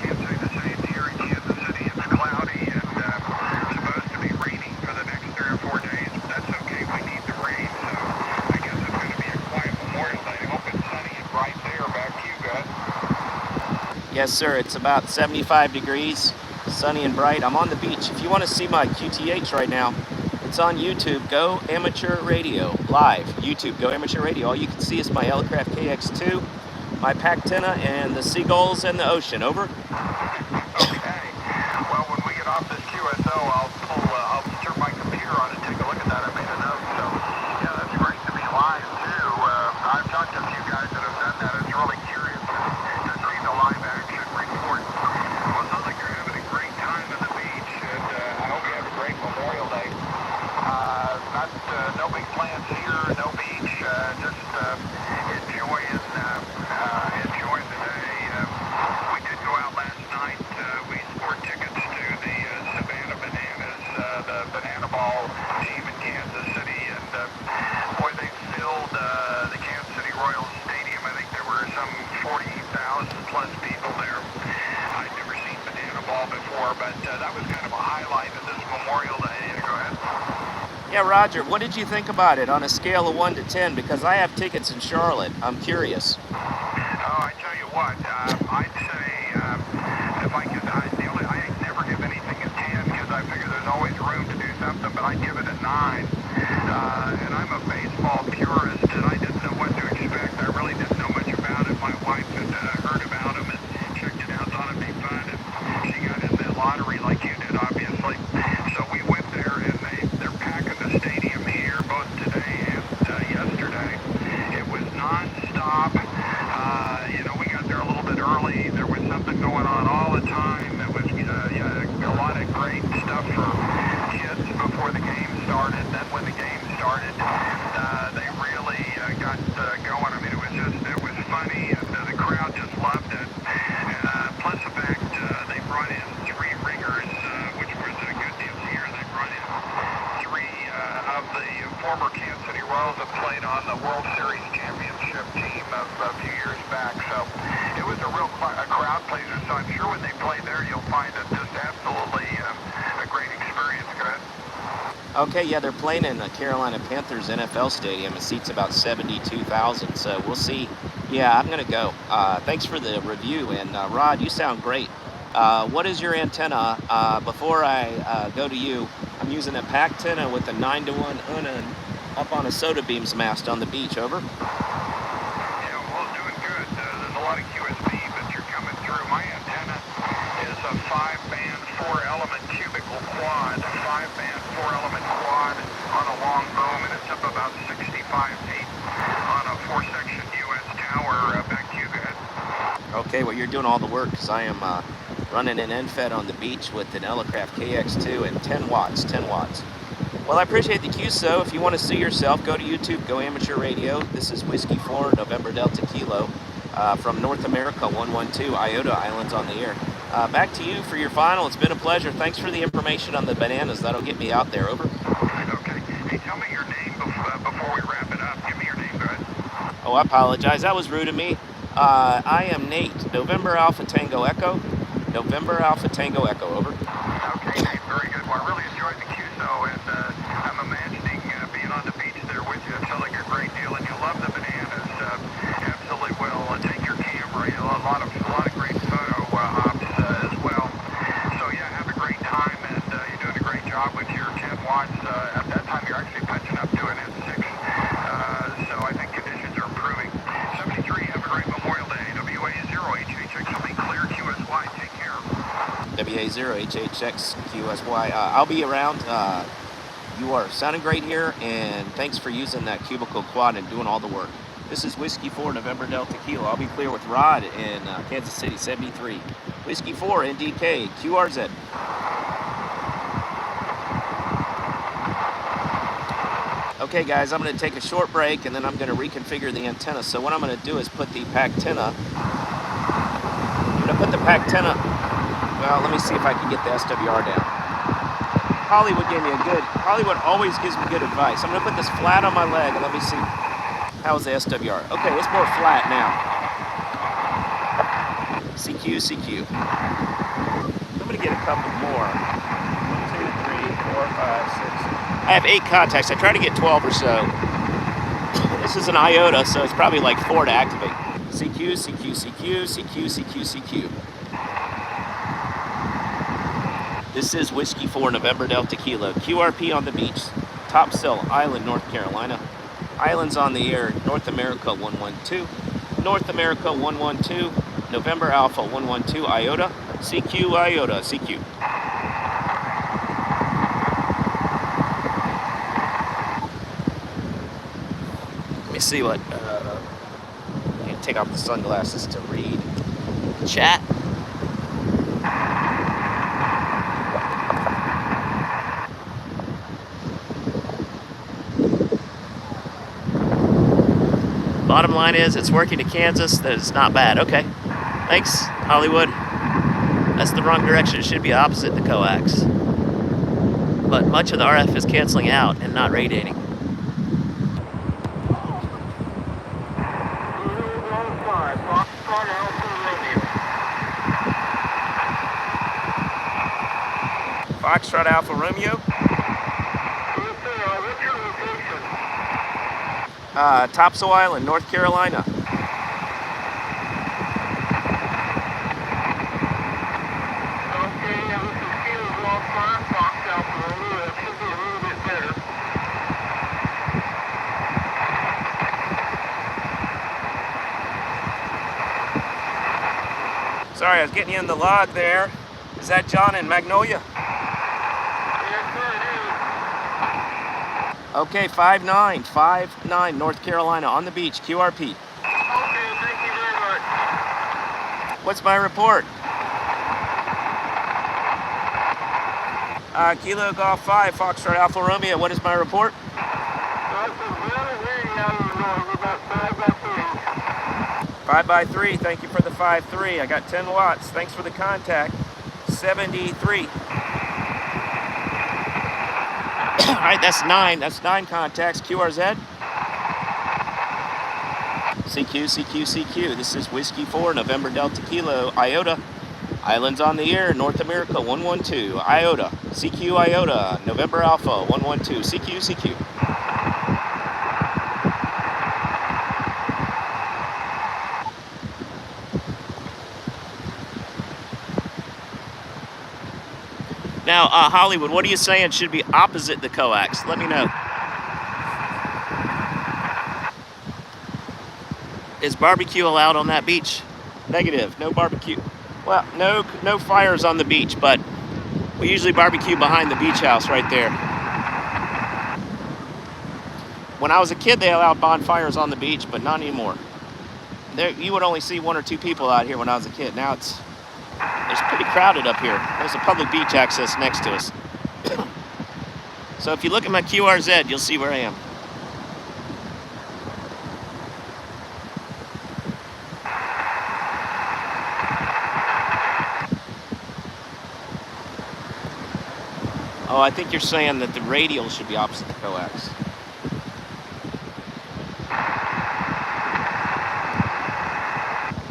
Can't say the same here in Kansas City. It's cloudy and supposed to be raining for the next 3 or 4 days. But that's okay. We need the rain, so I guess it's going to be a quiet Memorial Day. I hope it's sunny and bright there. Back to you, guys. Yes, sir, it's about 75 degrees, sunny and bright. I'm on the beach. If you want to see my QTH right now, it's on YouTube. Go Amateur Radio, live. YouTube, Go Amateur Radio. All you can see is my Aircraft KX2, my Pactina, and the seagulls and the ocean, over. Okay. Well, when we get off this QSO, I'll turn my computer on and take a look at that. I made a note. So, yeah, that's great to be live, too. I've talked to a few guys that have done that. It's really curious to see the live action report. Well, it sounds like you're having a great time on the beach, and I hope you have a great Memorial Day. No big plans here, no beach, just enjoying the day. We did go out last night. We scored tickets to the Savannah Bananas, the Banana Ball team in Kansas City, and boy, they filled the Kansas City Royals Stadium. I think there were some 40,000 plus people there. I'd never seen Banana Ball before, but that was kind of a highlight of this Memorial Day. Go ahead. Yeah, Roger, what did you think about it on a scale of 1 to 10? Because I have tickets in Charlotte. I'm curious. Oh, I tell you what, I'd say if I could, I never give anything a 10 because I figure there's always room to do something, but I'd give it a 9. And I'm a baseball purist, and I didn't know what to expect. I really didn't know much about it. My wife had heard about them and checked it out, thought it'd be fun, and she got in the lottery like you did, obviously. So we went there, and they're packing the stadium here both today and yesterday. It was non-stop. We got there a little bit early. There was something going on all the time. It was a lot of great stuff for kids before the game started. Then when the game started, they really got going. I mean, it was funny, and the crowd just loved it. Plus the fact they brought in 3 ringers, which was a good deal here. They brought in 3 of the former Kansas City Royals that played on the World Series championship team a few years back. So it was a real crowd pleaser. So I'm sure when they play there, you'll find it just absolutely a great experience. Go ahead. Okay, yeah, they're playing in the Carolina Panthers NFL Stadium. It seats about 72,000, so we'll see. Yeah, I'm going to go. Thanks for the review, and Rod, you sound great. What is your antenna? Before I go to you, I'm using a Pactina with a 9-to-1 Unna up on a soda beams mast on the beach, over. Yeah, well, doing good. There's a lot of QSB, but you're coming through. My antenna is a 5-band 4-element cubicle quad, 5-band 4-element quad on a long boom, and it's up about 65 feet on a 4-section US tower. Back to you, go ahead. Okay, well, you're doing all the work because I am running an NFED on the beach with an Aircraft KX2 and 10 watts. Well, I appreciate the QSO. If you want to see yourself, go to YouTube, Go Amateur Radio. This is Whiskey 4, November Delta Kilo, from North America, 112, IOTA Islands on the air. Back to you for your final. It's been a pleasure. Thanks for the information on the bananas. That'll get me out there, over. Okay. Hey, tell me your name before we wrap it up. Give me your name, go ahead. Oh, I apologize. That was rude of me. I am Nate, November Alpha Tango Echo, over. Okay, Nate, very good. Well, I really enjoyed the Q WA0HHXQSY. I'll be around. You are sounding great here, and thanks for using that cubicle quad and doing all the work. This is Whiskey 4 November Delta Kilo. I'll be clear with Rod in Kansas City, 73. Whiskey 4 NDK QRZ. Okay guys, I'm going to take a short break and then I'm going to reconfigure the antenna. So what I'm going to do is put the PAC-10. I'm going to put the PAC-10. Well, let me see if I can get the SWR down. Hollywood always gives me good advice. I'm going to put this flat on my leg and let me see. How's the SWR? Okay, it's more flat now. CQ, CQ. I'm going to get a couple more. 1, 2, 3, 4, 5, 6. I have 8 contacts. I try to get 12 or so. This is an IOTA, so it's probably like 4 to activate. CQ, CQ, CQ, CQ, CQ, CQ. This is Whiskey 4 November Delta Kilo. QRP on the beach. Topsail Island, North Carolina. Islands on the air. North America 112. North America 112. November Alpha 112 IOTA. CQ IOTA. CQ. Let me see what. I need to take off the sunglasses to read chat. Bottom line is, it's working to Kansas. That is not bad. Okay. Thanks, Hollywood. That's the wrong direction. It should be opposite the coax. But much of the RF is canceling out and not radiating. Foxtrot Alpha Romeo. Topsail Island, North Carolina. Sorry, I was getting you in the log there. Is that John in Magnolia? Okay, 5959 North Carolina on the beach, QRP. Okay, thank you very much. What's my report? Kilo Golf 5, Foxtrot Alpha Romeo. What is my report? That's a very reading out of the north. We're about 5 by 3. 5 by 3. Thank you for the 5-3. I got 10 watts. Thanks for the contact. 73. All right, that's 9. That's 9 contacts. QRZ. CQ, CQ, CQ. This is Whiskey 4, November Delta Kilo, IOTA. Islands on the air, North America 112. IOTA. CQ, IOTA. November Alpha 112. CQ, CQ. Now, Hollywood, what are you saying should be opposite the coax? Let me know. Is barbecue allowed on that beach? Negative, no barbecue. Well, no fires on the beach, but we usually barbecue behind the beach house right there. When I was a kid, they allowed bonfires on the beach, but not anymore. You would only see 1 or 2 people out here when I was a kid. Now it's pretty crowded up here. There's a public beach access next to us. So if you look at my QRZ, you'll see where I am. Oh, I think you're saying that the radial should be opposite the coax.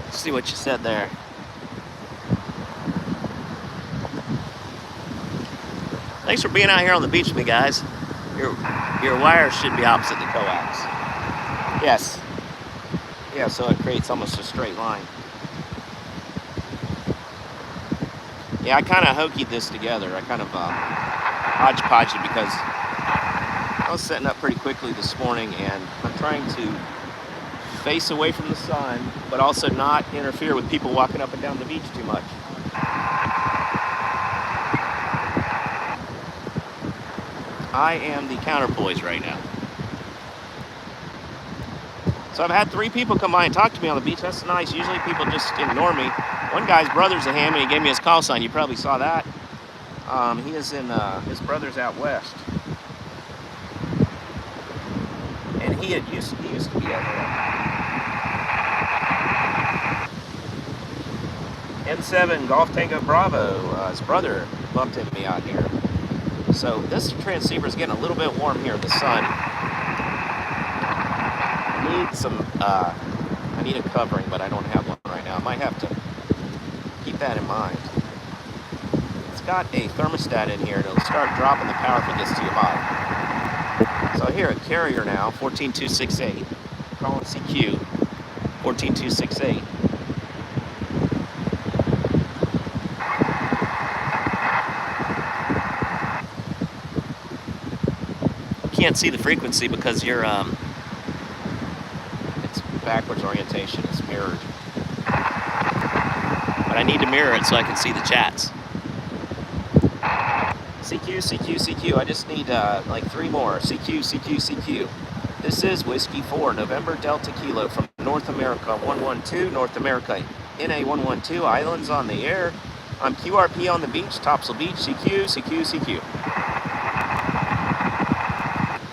Let's see what you said there. Thanks for being out here on the beach with me, guys. Your wires should be opposite the coax. Yes. Yeah, so it creates almost a straight line. Yeah, I kind of hokeyed this together. I kind of hodgepodged it because I was setting up pretty quickly this morning, and I'm trying to face away from the sun, but also not interfere with people walking up and down the beach too much. I am the counterpoise right now. So I've had 3 people come by and talk to me on the beach. That's nice. Usually people just ignore me. One guy's brother's a ham and he gave me his call sign. You probably saw that. He is in, his brother's out west. And he used to be out there. M7 Golf Tango Bravo, his brother bumped into me out here. So this transceiver is getting a little bit warm here in the sun. I need a covering, but I don't have one right now. I might have to keep that in mind. It's got a thermostat in here. It'll start dropping the power if it gets too hot. So here at Carrier now, 14268. Calling CQ, 14268. Can't see the frequency because you're it's backwards orientation, it's mirrored, but I need to mirror it so I can see the chats. CQ, CQ, CQ. I just need like 3 more. CQ, CQ, CQ. This is Whiskey 4 November Delta Kilo from North America 112, North America NA-112, Islands on the air. I'm QRP on the beach, Topsail Beach. CQ, CQ, CQ.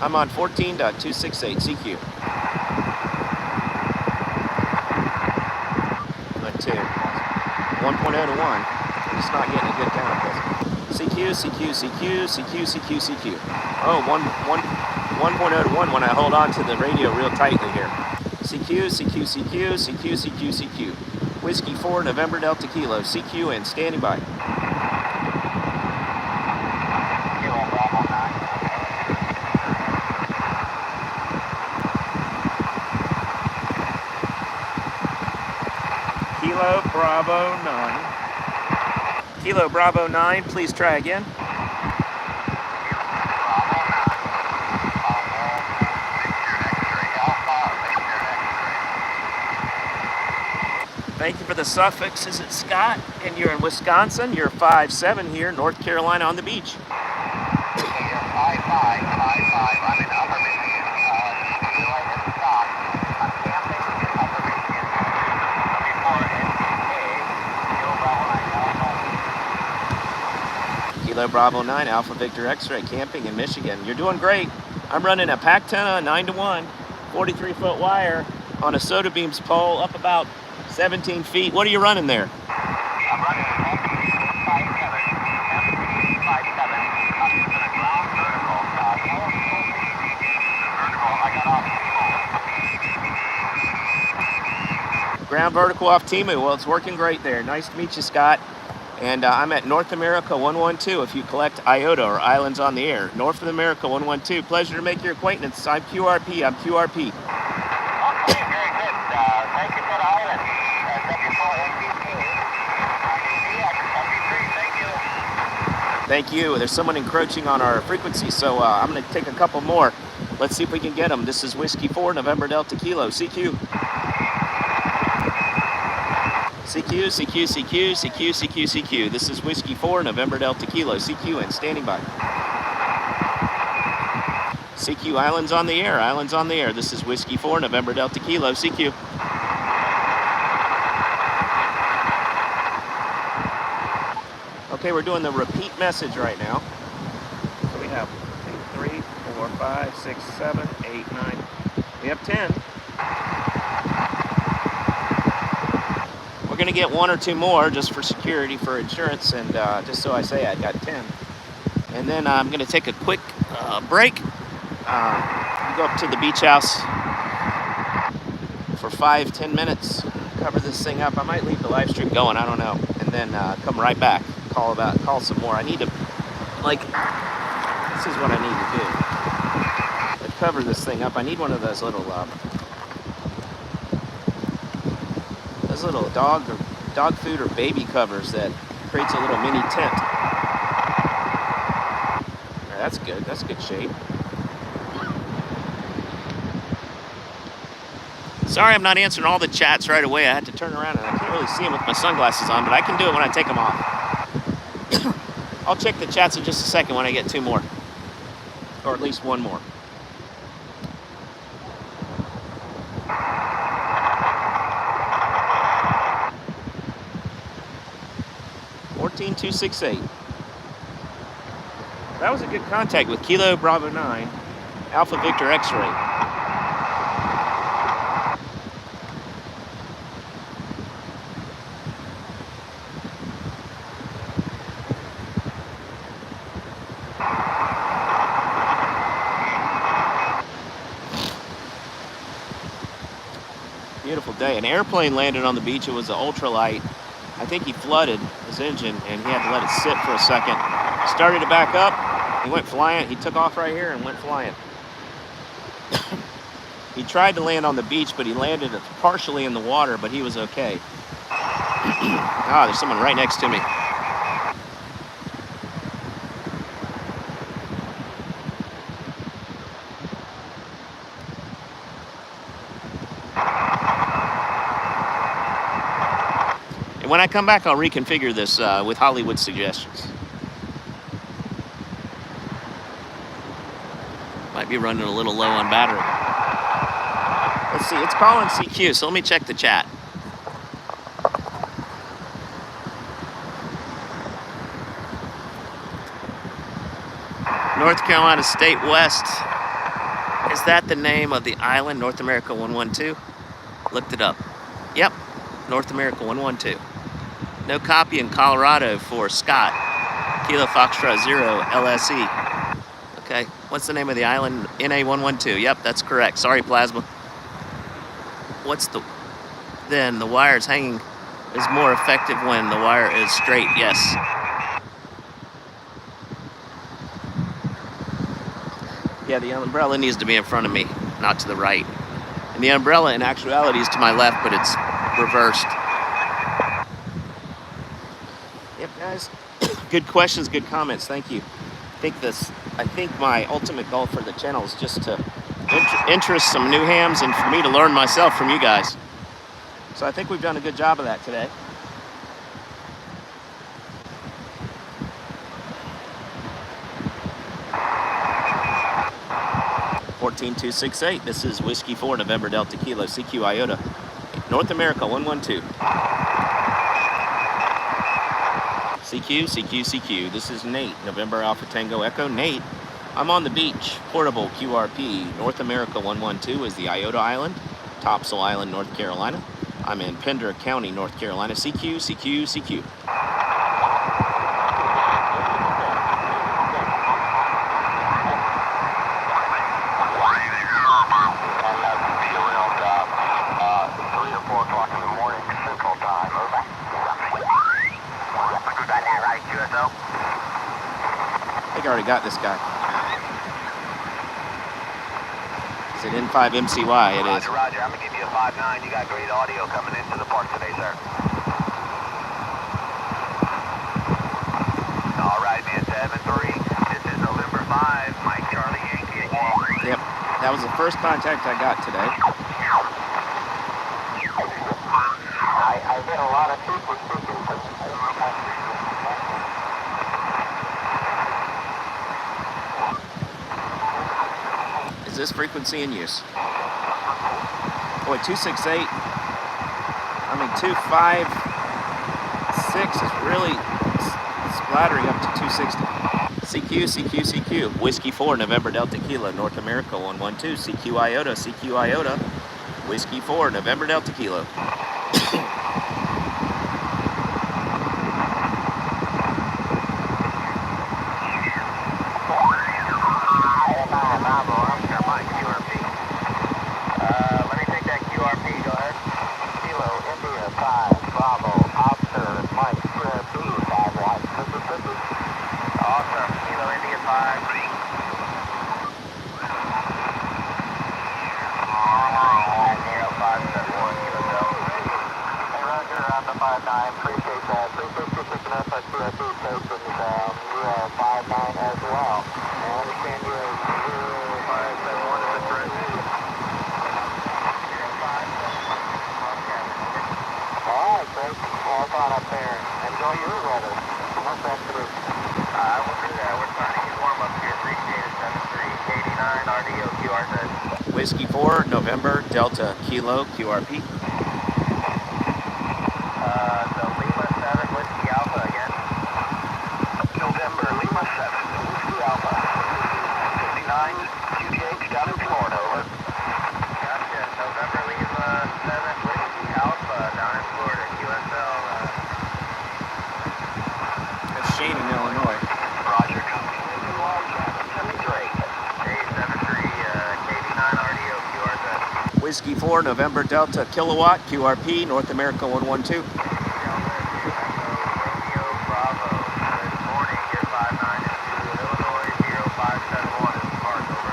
I'm on 14.268 CQ. 1.2 to 1. I'm just not getting a good count. CQ, CQ, CQ, CQ, CQ, CQ. Oh, 1.0 to 1 when I hold on to the radio real tightly here. CQ, CQ, CQ, CQ, CQ, CQ. Whiskey 4 November Delta Kilo. CQ and standing by. Kilo Bravo 9. Kilo Bravo 9, please try again. Thank you for the suffixes. It's Scott, and you're in Wisconsin. You're 5'7" here, North Carolina on the beach. You're 5'5", 5'5". I'm in Upper Michigan. Daylight has stopped. I'm camping in Upper Michigan. Before NDK, Kilo Bravo 9. Kilo Bravo 9, Alpha Victor X-Ray, camping in Michigan. You're doing great. I'm running a Pactena 9 to 1, 43-foot wire on a soda beams pole up about 17 feet. What are you running there? I'm running an MP 57, MP 57, up to the ground vertical. Vertical, I got off. Ground vertical off Timu. Well, it's working great there. Nice to meet you, Scott. And I'm at North America 112 if you collect IOTA or Islands on the Air. North America 112. Pleasure to make your acquaintance. I'm QRP. I'm QRP. Okay, very good. Thank you for the island. Thank you. There's someone encroaching on our frequency, so I'm going to take a couple more. Let's see if we can get them. This is Whiskey 4 November Delta Kilo. CQ. CQ, CQ, CQ, CQ, CQ, CQ. This is Whiskey 4 November Delta Kilo. CQ and standing by. CQ, Islands on the Air. Islands on the Air. This is Whiskey 4 November Delta Kilo. CQ. Okay, we're doing the repeat message right now. So we have 2, 3, 4, 5, 6, 7, 8, 9. We have 10. We're going to get 1 or 2 more just for security, for insurance, and just so I say I got 10. And then I'm going to take a quick break. Go up to the beach house for 5-10 minutes, cover this thing up. I might leave the live stream going, I don't know, and then come right back. Call some more. I need to, like, this is what I need to do. To cover this thing up, I need one of those little dog food or baby covers that creates a little mini tent. All right, that's good. That's good shape. Sorry I'm not answering all the chats right away. I had to turn around and I can't really see them with my sunglasses on, but I can do it when I take them off. I'll check the chats in just a second when I get 2 more. or at least one more. 14268. That was a good contact with Kilo Bravo 9, Alpha Victor X-ray. Beautiful day. An airplane landed on the beach. It was an ultralight. I think he flooded his engine and he had to let it sit for a second. Started to back up. He went flying. He took off right here and went flying. He tried to land on the beach, but he landed partially in the water, but he was okay. Ah, there's someone right next to me. And when I come back, I'll reconfigure this with Hollywood suggestions. Might be running a little low on battery. Let's see, it's calling CQ, so let me check the chat. North Carolina State West. Is that the name of the island, North America 112? Looked it up. Yep, North America 112. No copy in Colorado for Scott. Kilo Foxtrot 0 LSE. Okay, what's the name of the island? NA-112. Yep, that's correct. Sorry, Plasma. What's the... Then the wire's hanging is more effective when the wire is straight. Yes. Yeah, the umbrella needs to be in front of me, not to the right. And the umbrella in actuality is to my left, but it's reversed. Yep, guys. Good questions, good comments. Thank you. I think my ultimate goal for the channel is just to interest some new hams and for me to learn myself from you guys. So I think we've done a good job of that today. (14268). This is Whiskey 4 November Delta Kilo CQ IOTA, North America 112. CQ. This is Nate, November Alpha Tango Echo. Nate, I'm on the beach. Portable QRP. North America 112 is the IOTA Island, Topsail Island, North Carolina. I'm in Pender County, North Carolina. CQ. I think I already got this guy. Is it N5 MCY? It is. Roger. I'm going to give you a 5-9. You got great audio coming into the park today, sir. All right, man. 7-3. This is November 5. Mike Charlie Yankee again. Yep. That was the first contact I got today. I get a lot of people speaking. Is this frequency in use? Boy, 268. I mean, 256 is really splattering up to 260. CQ. Whiskey 4 November Delta Kilo, North America 112. CQ IOTA. Whiskey 4 November Delta Kilo. We'll do that. We're starting to warm up here. Appreciate it. 7-3. Whiskey 4, November, Delta, Kilo, QRP. So Lima 7, Whiskey Alpha again. November, Lima 7, Whiskey Alpha. 59, QTH down in Florida, over. Gotcha. November, Lima 7, Whiskey Alpha down in Florida, QSL. That's Shane in Illinois. Roger. 73. A73, KV9 RDO, QRZ. Whiskey 4, November, Delta, Kilowatt, QRP, North America 112. Romeo Bravo. Good morning, Gear 592, Illinois 0571 is parked, over.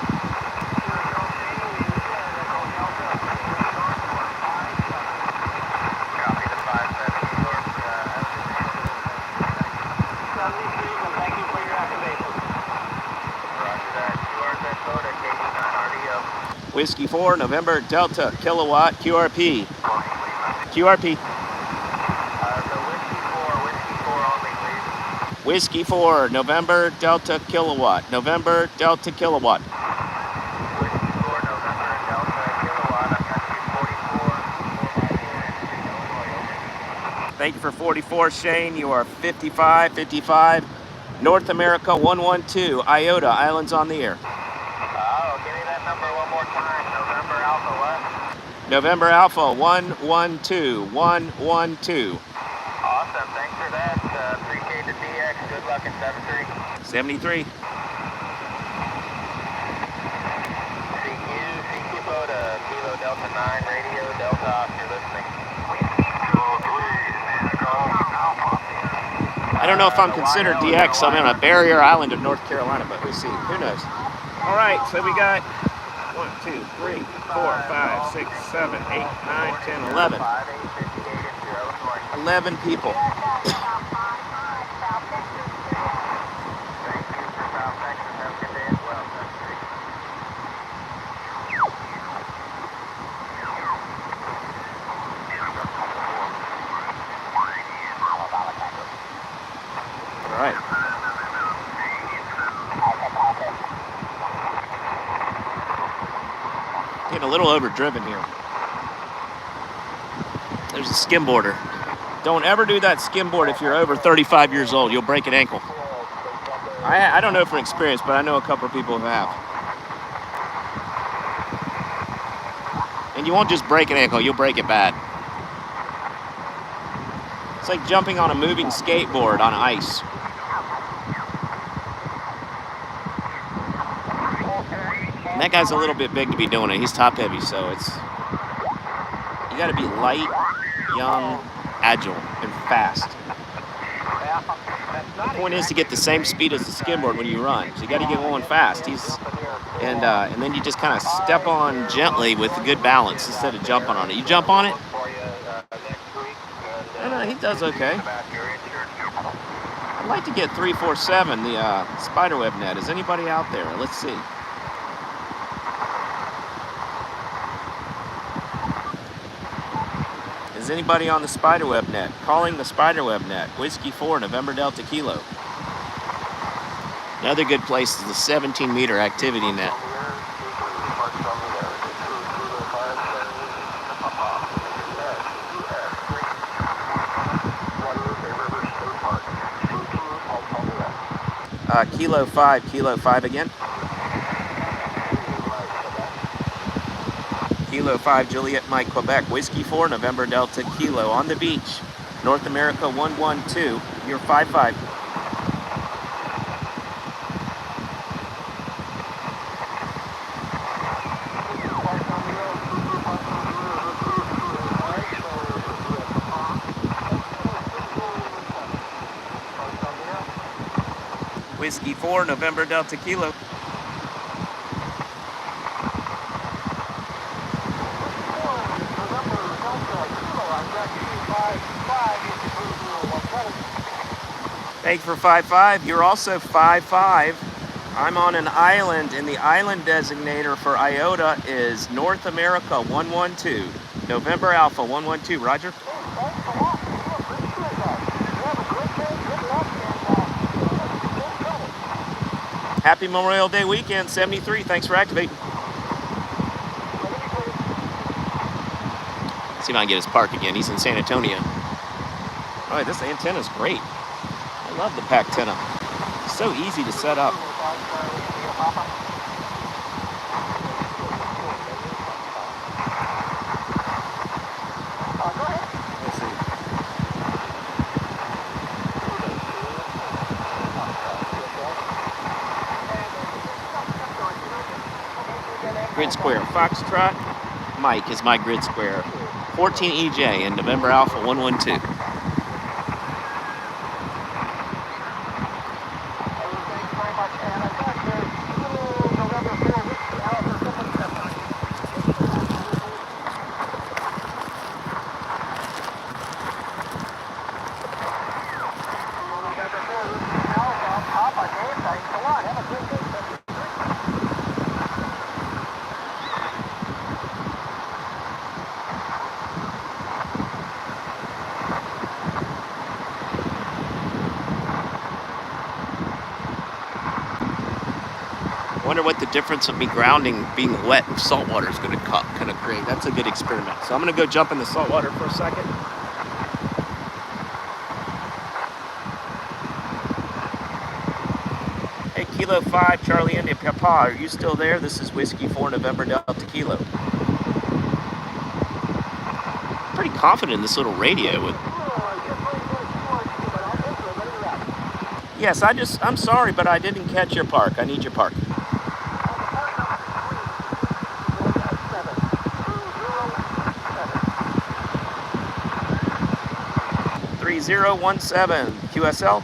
Copy the 570 York, thank you for your activation. Roger that, QRZ Florida, KV9 RDO. Whiskey 4, November, Delta, Kilowatt, QRP. QRP. So Whiskey 4 only, please. Whiskey 4, November, Delta, Kilowatt. November, Delta, Kilowatt. Whiskey 4, November, Delta, Kilowatt, I've got you 44. Thank you for 44, Shane. You are 55, 55. North America 112, IOTA, Islands on the air. Oh, give me that number one more time. November Alpha, what? November Alpha 112, 112. Awesome, thanks for that. Appreciate the DX. Good luck in 73. 73. CQ Boda, Kilo Delta 9, Radio Delta off, you're listening. I don't know if I'm considered DX. I'm on a barrier island of North Carolina, but we'll see. Who knows? All right, so we got 1, 2, 3, 4, 5, 6, 7, 8, 9, 10, 11. 11 people. Thank you for South Texas. Have a good day as well. All right. Getting a little overdriven here. There's a skimboarder. Don't ever do that skimboard if you're over 35 years old. You'll break an ankle. I don't know from experience, but I know a couple of people who have. And you won't just break an ankle, you'll break it bad. It's like jumping on a moving skateboard on ice. And that guy's a little bit big to be doing it. He's top heavy, so it's... You gotta be light, young, agile, and fast. The point is to get the same speed as the skimboard when you run. So you gotta get going fast. And then you just kind of step on gently with good balance instead of jumping on it. You jump on it? No, he does okay. I'd like to get 347, the spiderweb net. Is anybody out there? Let's see. Is anybody on the spiderweb net? Calling the spiderweb net. Whiskey 4, November Delta Kilo. Another good place is the 17-meter activity net. Kilo 5 again. Kilo 5, Juliet Mike, Quebec. Whiskey 4, November Delta Kilo. On the beach, North America 112. You're 55. Whiskey 4, November Delta Kilo. Thanks for 55. You're also 55. I'm on an island, and the island designator for IOTA is North America 112. November Alpha 112. Roger. Happy Memorial Day weekend, 73. Thanks for activating. See if I can get his park again. He's in San Antonio. All right, this antenna's great. I love the Pactenna. It's so easy to set up. Let's see. Grid square. Foxtrot Mike is my grid square. 14 EJ in November Alpha 112. Wonder what the difference of me grounding being wet and salt water is going to kind of create. That's a good experiment. So I'm going to go jump in the salt water for a second. Hey, Kilo 5, Charlie India Papa, are you still there? This is Whiskey 4 November Delta Kilo. Pretty confident in this little radio. Yes, I'm sorry, but I didn't catch your park. I need your park. 3017 QSL.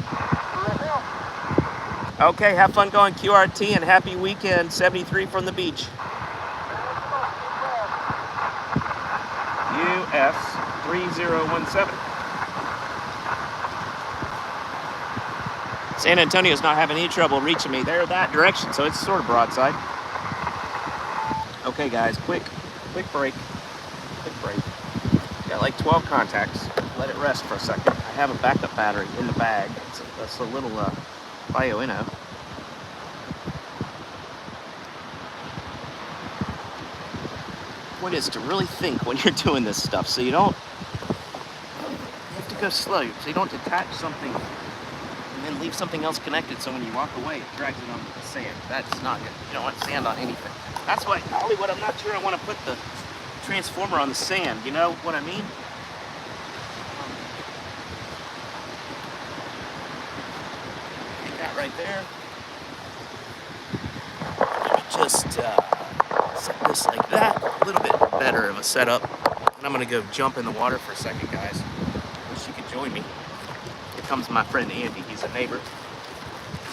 Okay, have fun going QRT and happy weekend. 73 from the beach. US 3017. San Antonio's not having any trouble reaching me. They're that direction, so it's sort of broadside. Okay, guys, quick break. Got like 12 contacts. Let it rest for a second. I have a backup battery in the bag. It's a little IOTA. Point is to really think when you're doing this stuff, so you don't. You have to go slow, so you don't detach something and then leave something else connected. So when you walk away, it drags it onto the sand. That's not good. You don't want sand on anything. That's why Hollywood. I'm not sure I want to put the transformer on the sand. You know what I mean? That right there. Just set this like that. A little bit better of a setup. And I'm gonna go jump in the water for a second, guys. Wish you could join me. Here comes my friend Andy. He's a neighbor.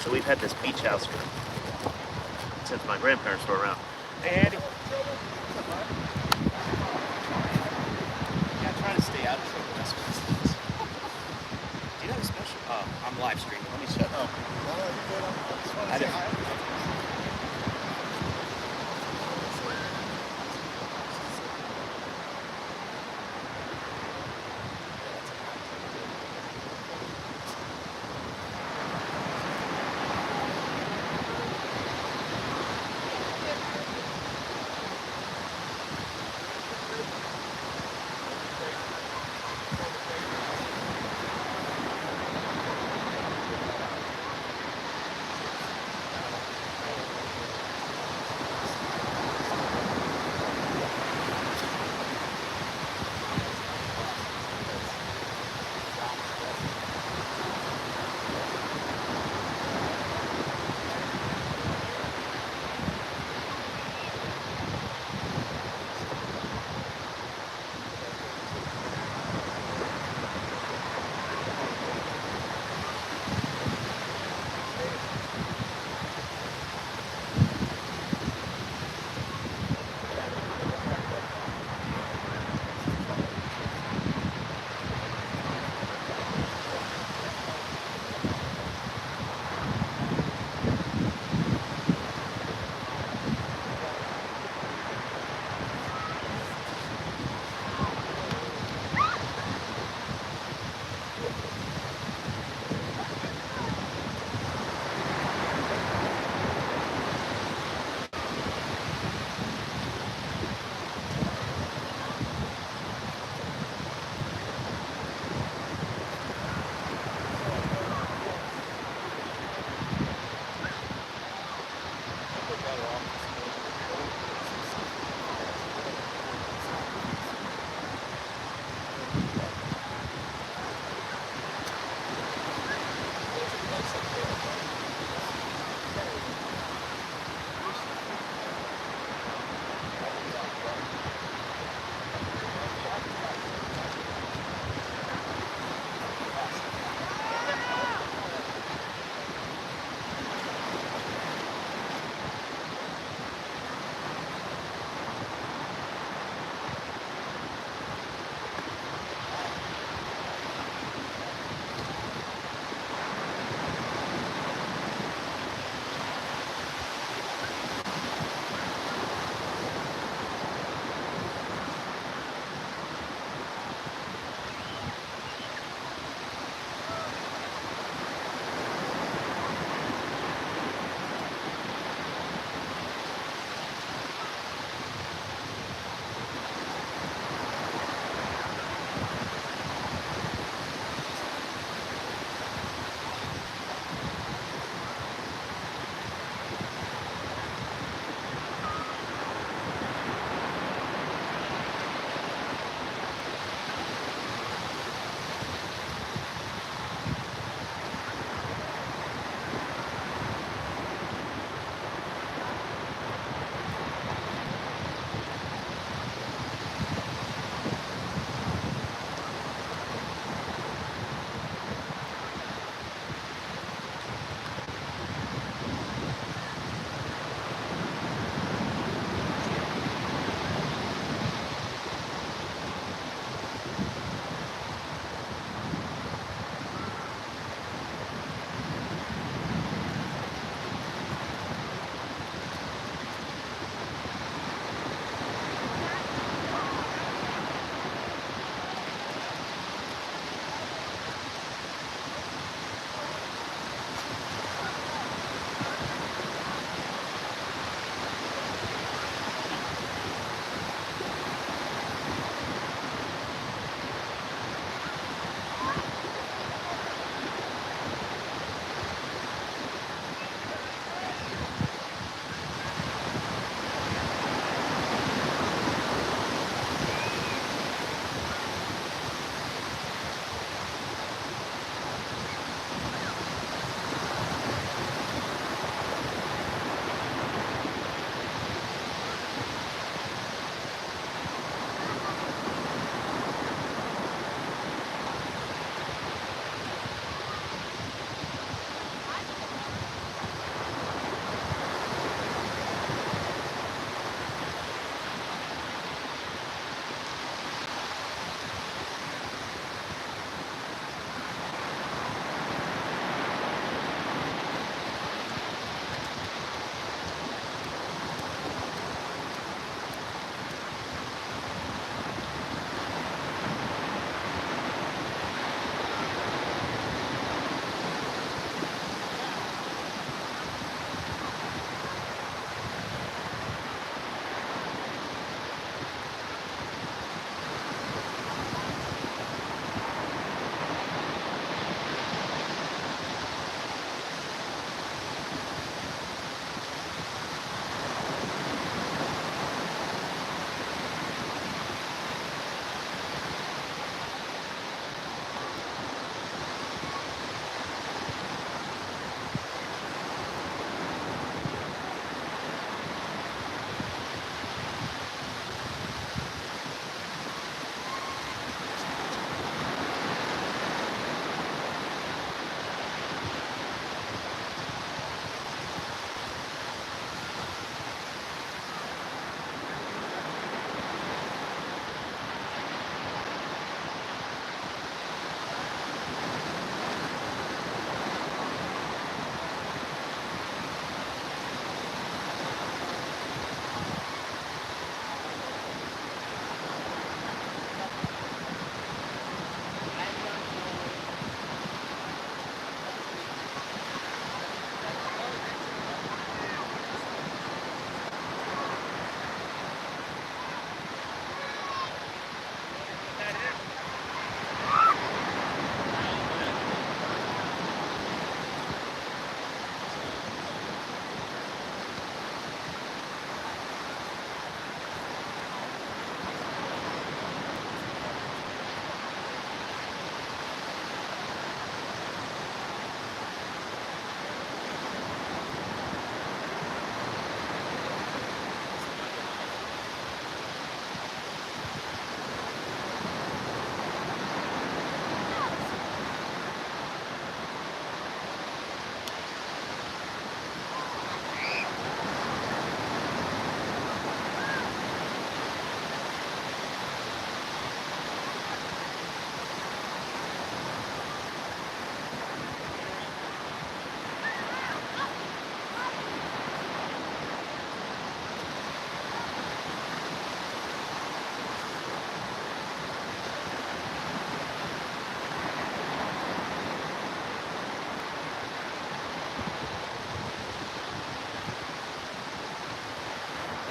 So we've had this beach house since my grandparents were around. Hey, Andy. Yeah, I'm trying to stay out of trouble. That's what this is. Do you know the special? Oh, I'm live streaming. Let me shut up. I didn't.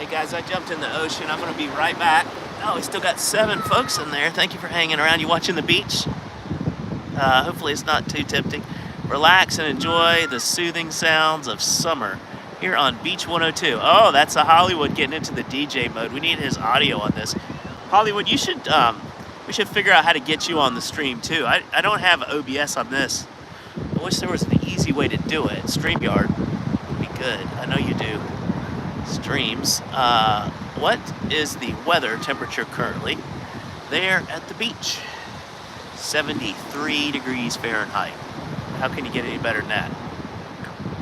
Hey guys, I jumped in the ocean. I'm gonna be right back. Oh, we still got 7 folks in there. Thank you for hanging around. You watching the beach? Hopefully it's not too tempting. Relax and enjoy the soothing sounds of summer here on Beach 102. Oh, that's a Hollywood getting into the DJ mode. We need his audio on this. Hollywood, you should we should figure out how to get you on the stream too. I don't have OBS on this. I wish there was an easy way to do it. StreamYard would be good. I know you do. Streams. What is the weather temperature currently there at the beach? 73 degrees Fahrenheit. How can you get any better than that?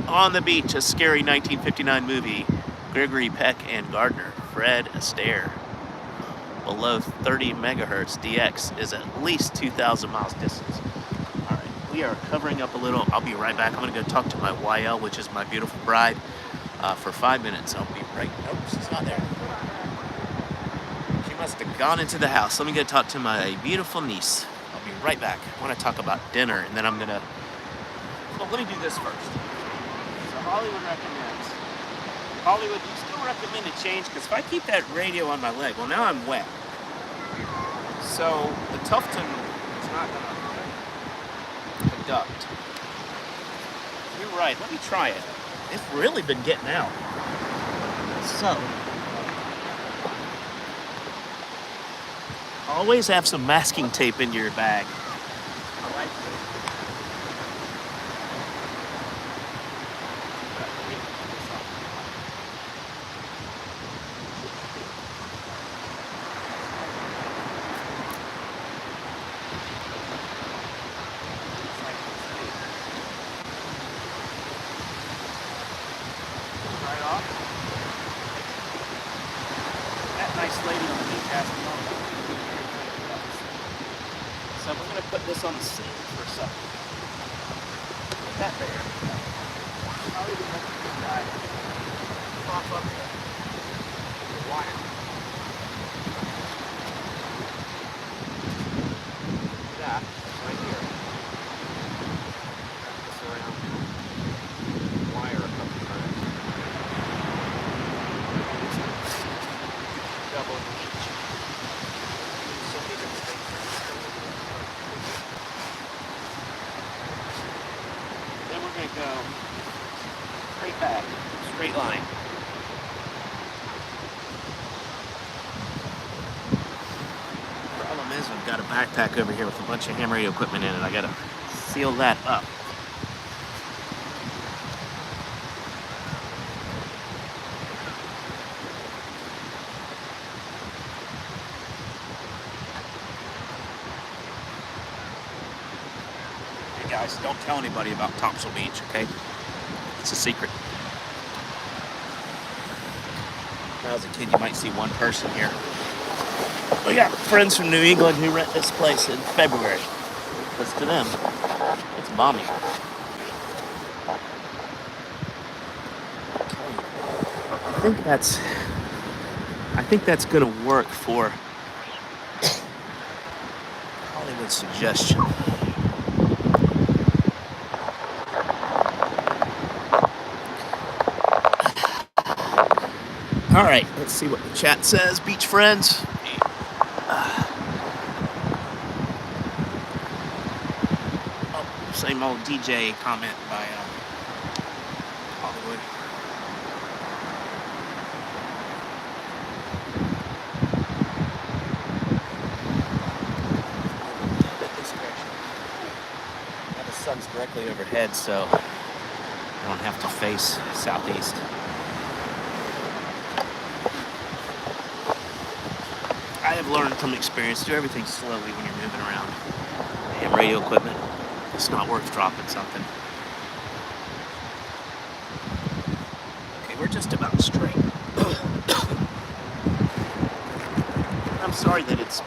On the beach, a scary 1959 movie. Gregory Peck and Gardner. Fred Astaire. Below 30 megahertz. DX is at least 2,000 miles distance. All right, we are covering up a little. I'll be right back. I'm gonna go talk to my YL, which is my beautiful bride, for 5 minutes. I'll be right. Nope, she's not there. She must have gone into the house. Let me go talk to my beautiful niece. I'll be right back. I want to talk about dinner, and then I'm gonna. Well, let me do this first. So Hollywood recommends. Hollywood, do you still recommend a change? Because if I keep that radio on my leg, well, now I'm wet. So the Tufton is not gonna conduct. You're right. Let me try it. It's really been getting out. So always have some masking tape in your bag. All right. Right off. That nice lady on the beach asked me all about it. So we're going to put this on the sink for a second. Put that there. Probably the next guy. Pop up the wire. That right here. Wrap this around. Wire a couple times. Double each. So we can stay then we're going to go straight back, straight line. Problem is, I've got a backpack over here with a bunch of ham radio equipment in it. I got to seal that up. Guys, don't tell anybody about Thompson Beach, okay? It's a secret. When I was a kid, you might see one person here. We got friends from New England who rent this place in February. Because to them, it's balmy. I think that's gonna work for Hollywood's suggestion. All right, let's see what the chat says, beach friends. Oh, same old DJ comment by Hollywood. This direction. Now the sun's directly overhead, so I don't have to face southeast. I have learned from experience, do everything slowly when you're moving around. Ham radio equipment, it's not worth dropping something. Okay, we're just about straight. I'm sorry that it's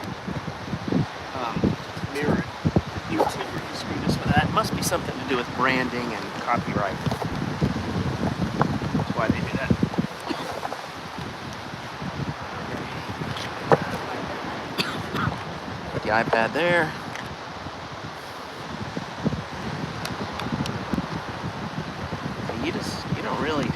mirrored. YouTube really screwed us for that. It must be something to do with branding and copyright. That's why they do that. The iPad there. You don't really,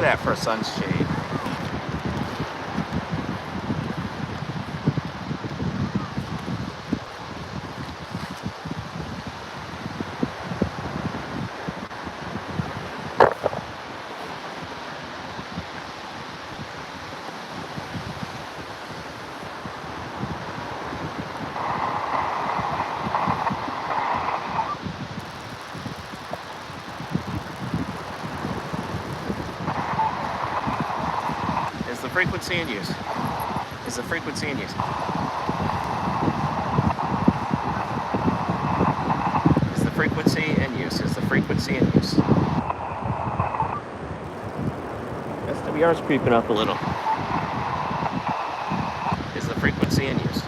at that for a sunshade. Is the frequency in use? Is the frequency in use? Is the frequency in use? Is the frequency in use? SWR's creeping up a little. Is the frequency in use?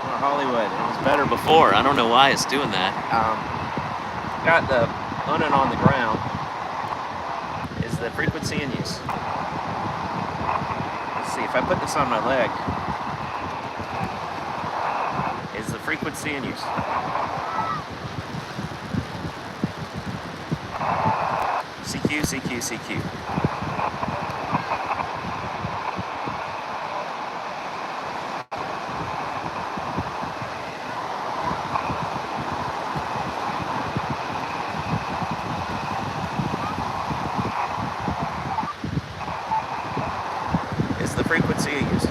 Oh, Hollywood, it was better before. I don't know why it's doing that. Got the unit on the ground. Is the frequency in use? Let's see, if I put this on my leg, is the frequency in use? CQ, CQ, CQ. Is the frequency in use?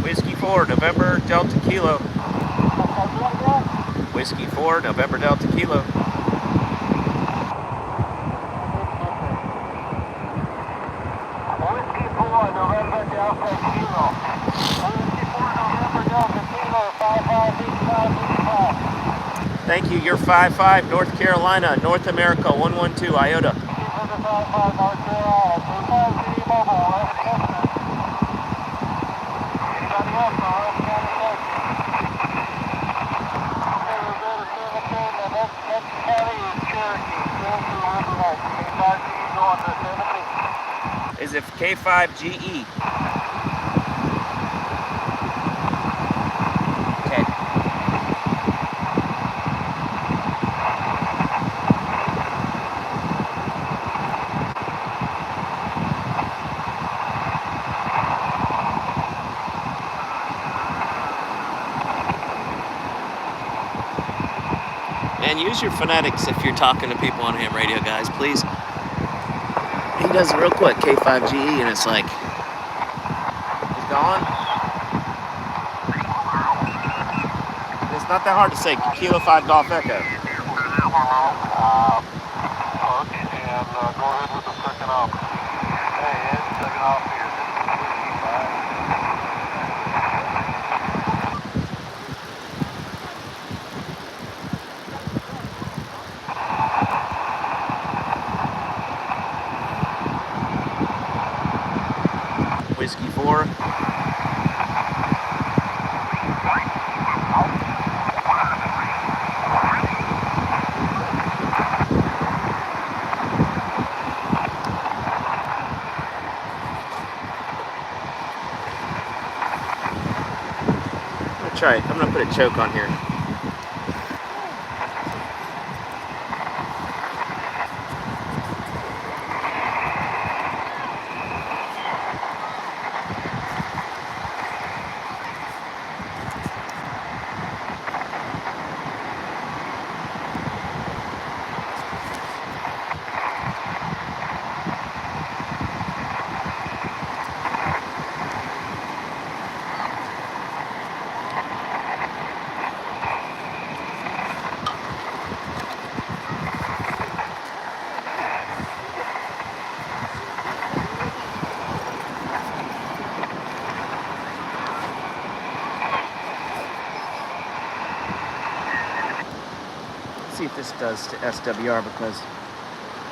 Whiskey 4, November Delta Kilo. Whiskey 4, November Delta Kilo. Whiskey 4, November Delta Kilo. Whiskey 4, November Delta Kilo, 5585. Thank you. You're 55, North Carolina, North America, 112, IOTA. Is it K5GE? Okay. And use your phonetics if you're talking to people on ham radio, guys, please. He does it real quick, K5GE, and it's like, he's gone. It's not that hard to say, Kilo 5 Golf Echo. And go ahead with the second off. Hey, Ed, second off here. Whiskey 4. I'm gonna put a choke on here. See if this does to SWR, because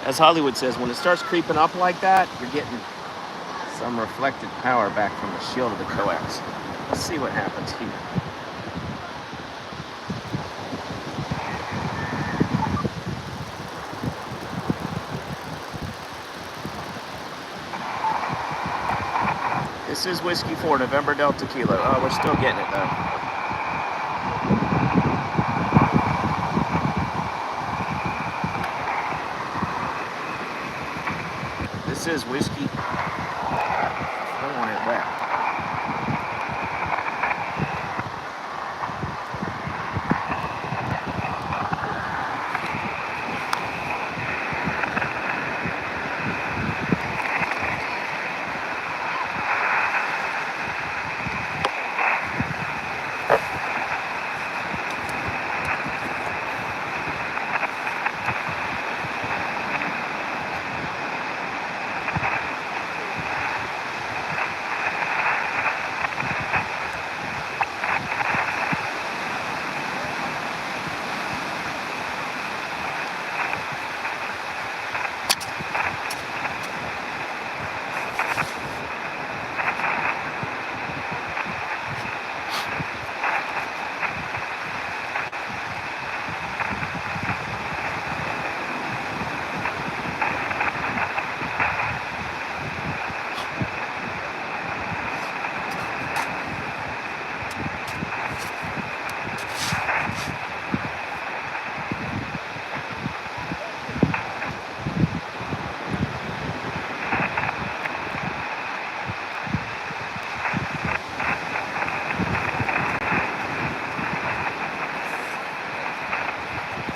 as Hollywood says, when it starts creeping up like that, you're getting some reflected power back from the shield of the coax. Let's see what happens here. This is Whiskey 4, November Delta Kilo. Oh, we're still getting it though. This is Whiskey. I don't want it wet.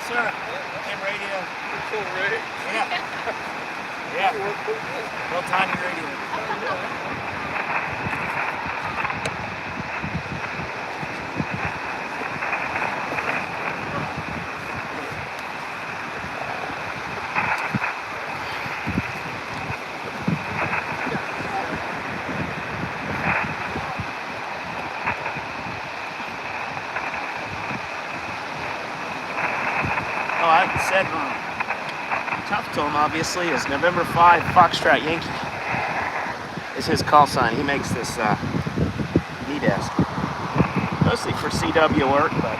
Sir, AM radio. Full rig. Yeah. Yeah. Real tiny radio. Oh, I said tough to him, obviously, is November 5 Foxtrot Yankee. Is his call sign. He makes this knee desk. Mostly for CW work, but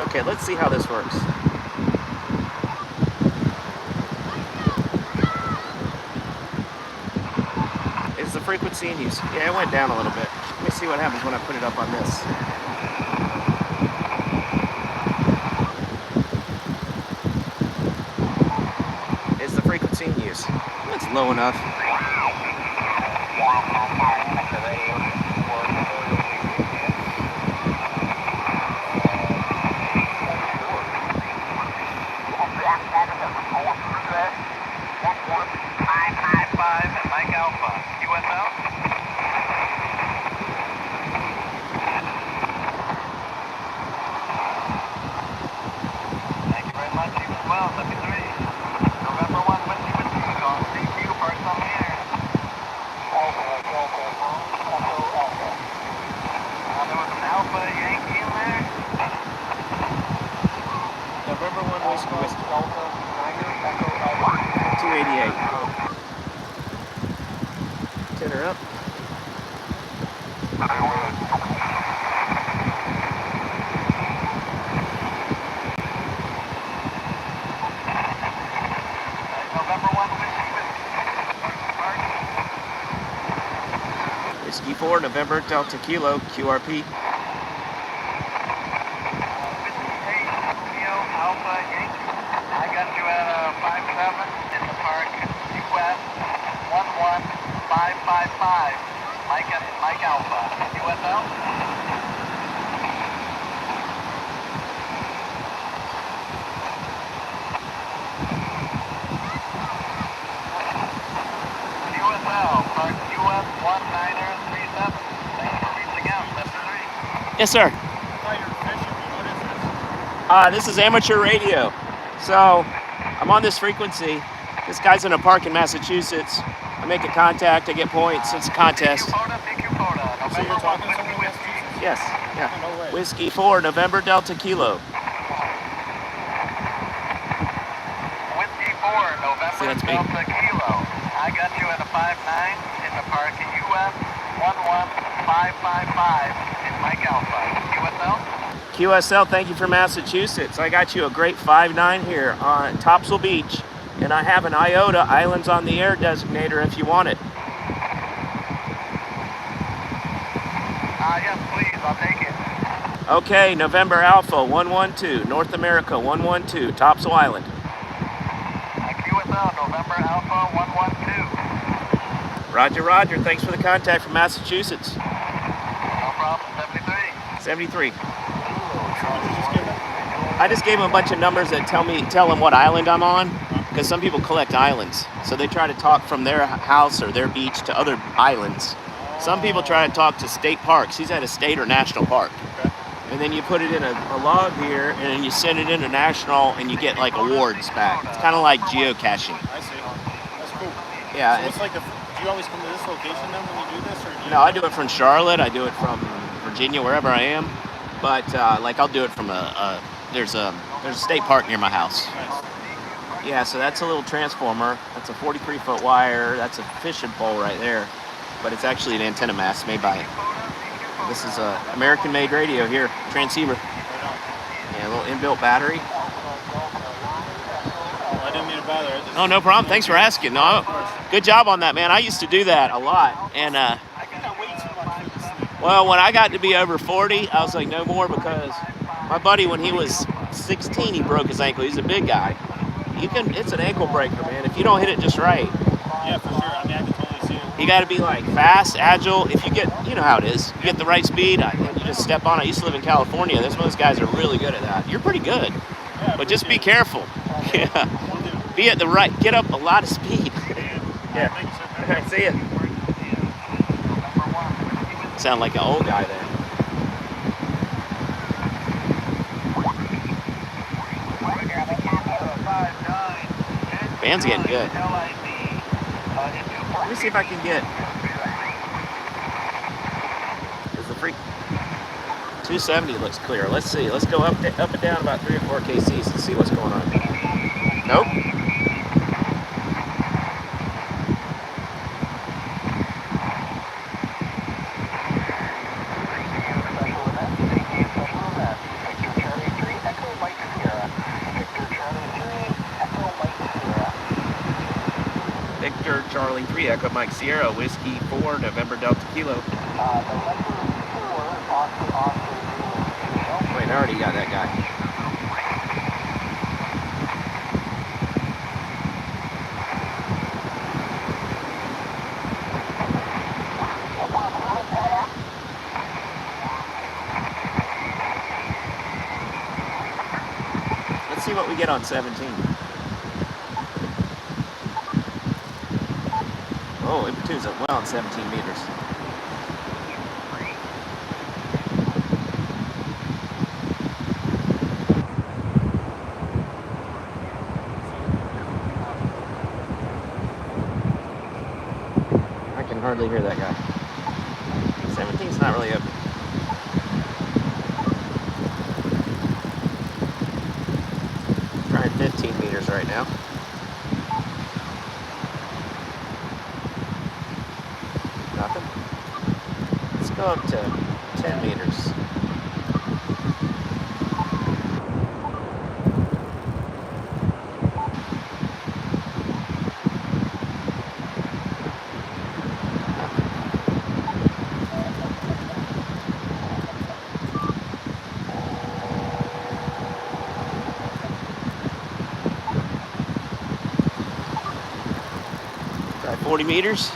okay, let's see how this works. Is the frequency in use? Yeah, it went down a little bit. Let me see what happens when I put it up on this. Is the frequency in use? It's low enough. November 1 Whiskey 288. Turn her up. Whiskey 4, November Delta Kilo, QRP. I got you at 57 in the park, US 11555. Mike Alpha, USL. USL, park US 1937. Thanks for reaching out, Step 3. Yes, sir. I thought you were fishing. What is this? This is amateur radio. So I'm on this frequency. This guy's in a park in Massachusetts. I make a contact, I get points. It's a contest. So you're talking to someone in Massachusetts? Yes, yeah. No way. Whiskey 4, November Delta Kilo. Whiskey 4, November Actually, that's me. Delta Kilo. I got you at a 5-9 in the park at US 11555 in Mike Alpha. QSL? QSL, thank you for Massachusetts. I got you a great 5-9 here on Topsail Beach, and I have an IOTA, Islands on the Air designator if you want it. Yes, please. I'll take it. Okay, November Alpha 112, North America 112, Topsail Island. QSL, November Alpha 112. Roger, roger. Thanks for the contact from Massachusetts. No problem. 73. 73. I just gave him a bunch of numbers that tell him what island I'm on, because some people collect islands. So they try to talk from their house or their beach to other islands. Some people try to talk to state parks. He's at a state or national park. Okay. And then you put it in a log here, and then you send it into national, and you get like awards back. It's kind of like geocaching. I see. That's cool. Yeah. So it's like do you always come to this location then when you do this, or do you No, I do it from Charlotte. I do it from Virginia, wherever I am. But like I'll do it from there's a state park near my house. Nice. Yeah, so that's a little transformer. That's a 43-foot wire. That's a fishing pole right there. But it's actually an antenna mast made by this is a American-made radio here, transceiver. Yeah, a little inbuilt battery. Well, I didn't mean to bother. Oh, no problem. Thanks for asking. No, good job on that, man. I used to do that a lot, and I got way too much for this thing. well, when I got to be over 40, I was like, no more, because my buddy, when he was 16, he broke his ankle. He's a big guy. It's an ankle breaker, man. If you don't hit it just right, Yeah, for sure. I mean, I can totally see it. you got to be like fast, agile. If you get, you know how it is, you get the right speed, and you just step on it. I used to live in California. There's most guys are really good at that. You're pretty good, Yeah, but just be appreciate careful. Yeah, be at the right, get up a lot of speed. Yeah. Thank you, sir. See ya. Sound like an old guy there. Band's getting good. Let me see if I can get. Is the freak 270 looks clear. Let's see. Let's go up and down about 3 or 4 kcs and see what's going on. Nope. Victor Charlie 3 Echo Mike Sierra Whiskey 4 November Delta Kilo. Wait, I already got that guy. Let's see what we get on 17. Oh, it tunes up well on 17 meters. I can hardly hear that guy. 17's not really open. Trying 15 meters right now. Nothing. Let's go up to 10 meters. Try 40 meters.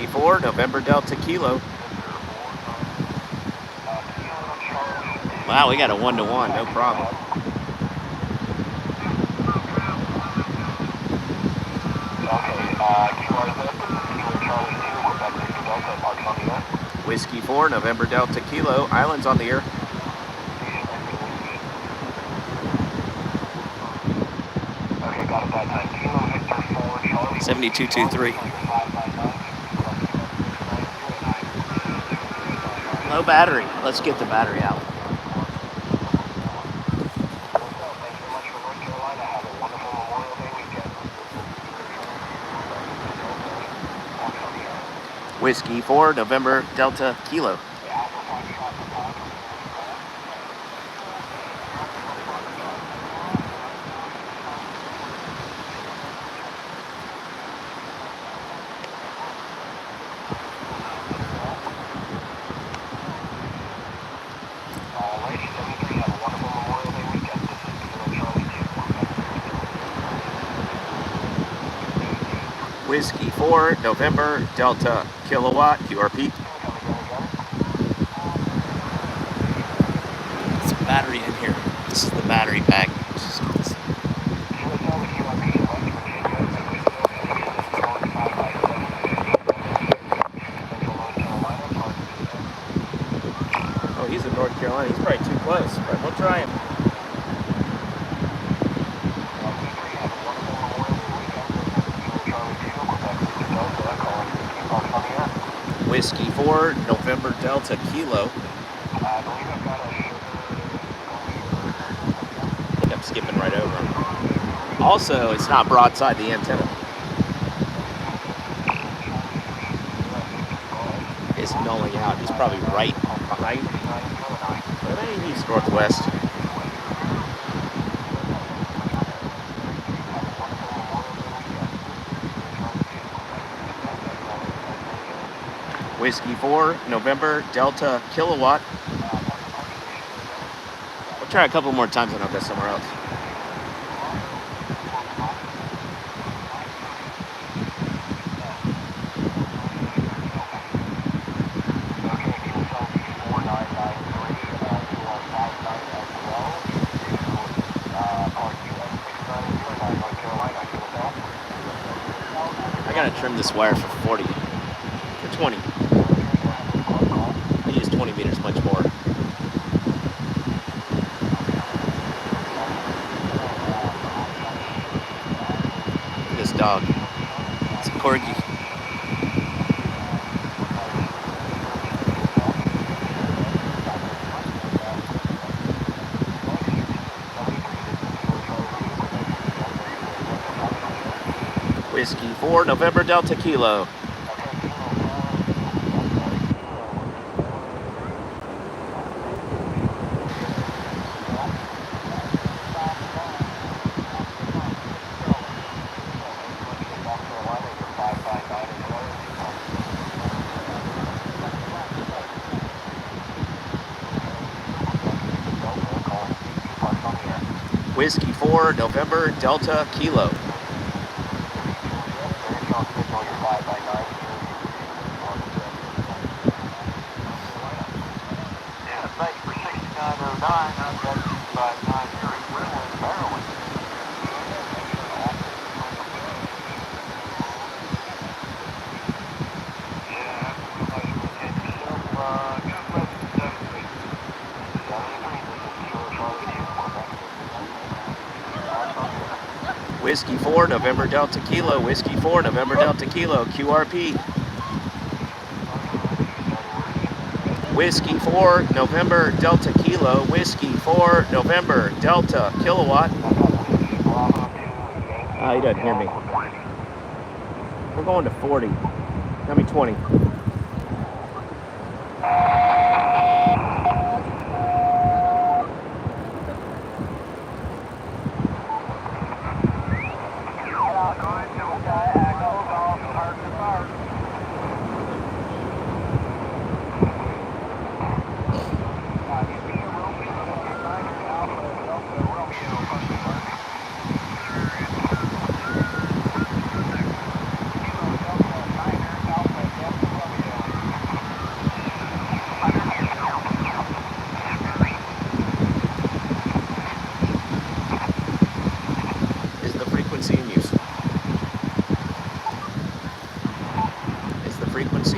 Whiskey 4, November Delta Kilo. Wow, we got a 1-to-1, no problem. Whiskey 4, November Delta Kilo, Islands on the air. Okay, got it that time. Kilo Victor 4, Charlie. 7223. No battery. Let's get the battery out. Whiskey 4, November Delta Kilo. Whiskey 4, November Delta Kilowatt, QRP. Some battery in here. This is the battery pack. Oh, he's in North Carolina. He's probably too close, but we'll try him. Whiskey 4, November Delta Kilo. I think I'm skipping right over him. Also, it's not broadside the antenna. It's nulling out. He's probably right behind. But I think he's northwest. Whiskey 4, November Delta Kilowatt. We'll try a couple more times and I'll go somewhere else. I gotta trim this wire for 40, for 20. I use 20 meters much more. Look at this dog. It's a corgi. Whiskey 4, November Delta Kilo. Whiskey 4, November Delta Kilo. Whiskey 4, November Delta Kilo. Whiskey 4, November Delta Kilo, QRP. Whiskey 4, November Delta Kilo. Whiskey 4, November Delta Kilowatt. He doesn't hear me. We're going to 40. I mean 20.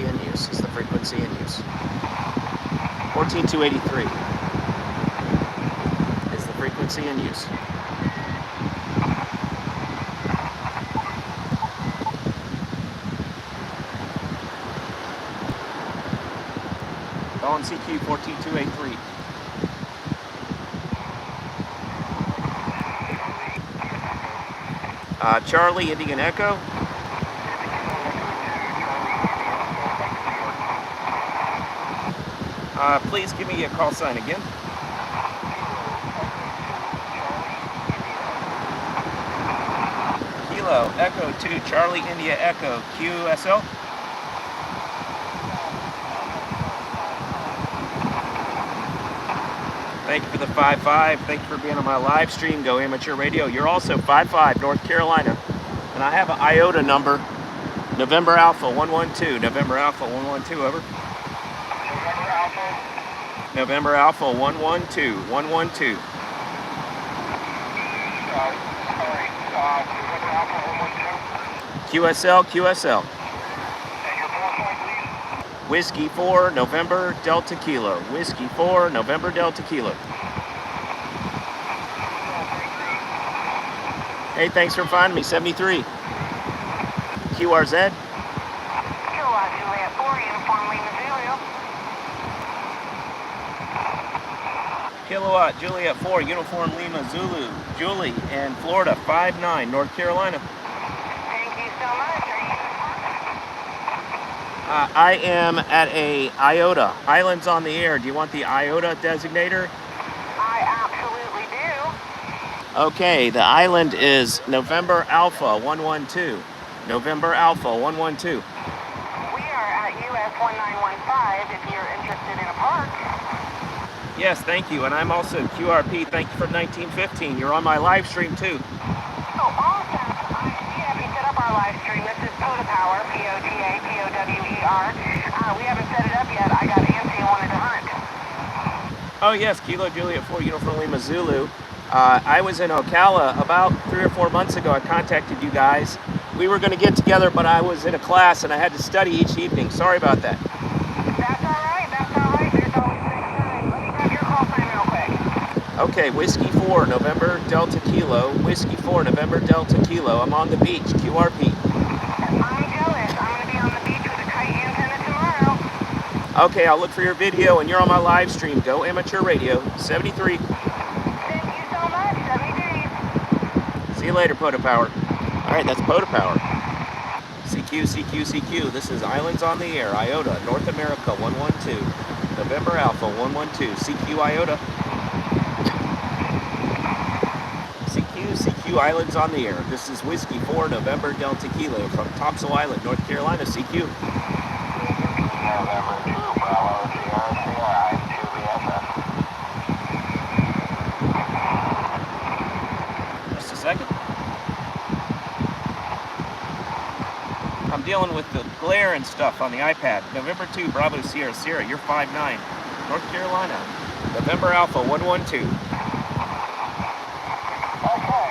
in use. Is the frequency in use. 14283 is the frequency in use. On CQ 14283. Charlie, Indian Echo. Please give me a call sign again. Kilo Echo 2, Charlie, India Echo, QSL. Thank you for the 5-5. Thank you for being on my live stream, Go Amateur Radio. You're also 5-5, North Carolina. And I have an IOTA number, November Alpha 112. November Alpha 112, over. November Alpha 112, 112. QSL, QSL. Whiskey 4, November Delta Kilo. Whiskey 4, November Delta Kilo. Hey, thanks for finding me. 73. QRZ. Kilowatt Juliet 4, Uniform Lima Zulu. Kilowatt Juliet 4, Uniform Lima Zulu. Julie in Florida, 5-9, North Carolina. Thank you so much. Are you I am at a IOTA, Islands on the Air. Do you want the IOTA designator? I absolutely do. Okay, the island is November Alpha 112. November Alpha 112. We are at US 1915 if you're interested in a park. Yes, thank you. And I'm also QRP. Thank you for 1915. You're on my live stream too. Oh, awesome. We haven't set up our live stream. This is POTA Power, POTA, POWER. We haven't set it up yet. I got antsy and wanted to hunt. Oh yes, Kilo Juliet 4, Uniform Lima Zulu. I was in Ocala about 3 or 4 months ago. I contacted you guys. We were going to get together, but I was in a class and I had to study each evening. Sorry about that. That's all right. That's all right. There's always next time. Let me grab your call sign real quick. Okay, Whiskey 4, November Delta Kilo. Whiskey 4, November Delta Kilo. I'm on the beach, QRP. I'm jealous. I'm going to be on the beach with a kite antenna tomorrow. Okay, I'll look for your video and you're on my live stream. Go Amateur Radio, 73. Thank you so much. 73. See you later, POTA Power. All right, that's POTA Power. CQ, CQ, CQ. This is Islands on the Air, IOTA, North America 112. November Alpha 112. CQ IOTA. CQ, CQ Islands on the Air. This is Whiskey 4, November Delta Kilo from Topsail Island, North Carolina. CQ. November 2, Bravo, Sierra, Sierra, I2 VFF. Just a second. I'm dealing with the glare and stuff on the iPad. November 2, Bravo, Sierra, Sierra. You're 5-9, North Carolina. November Alpha 112. Okay,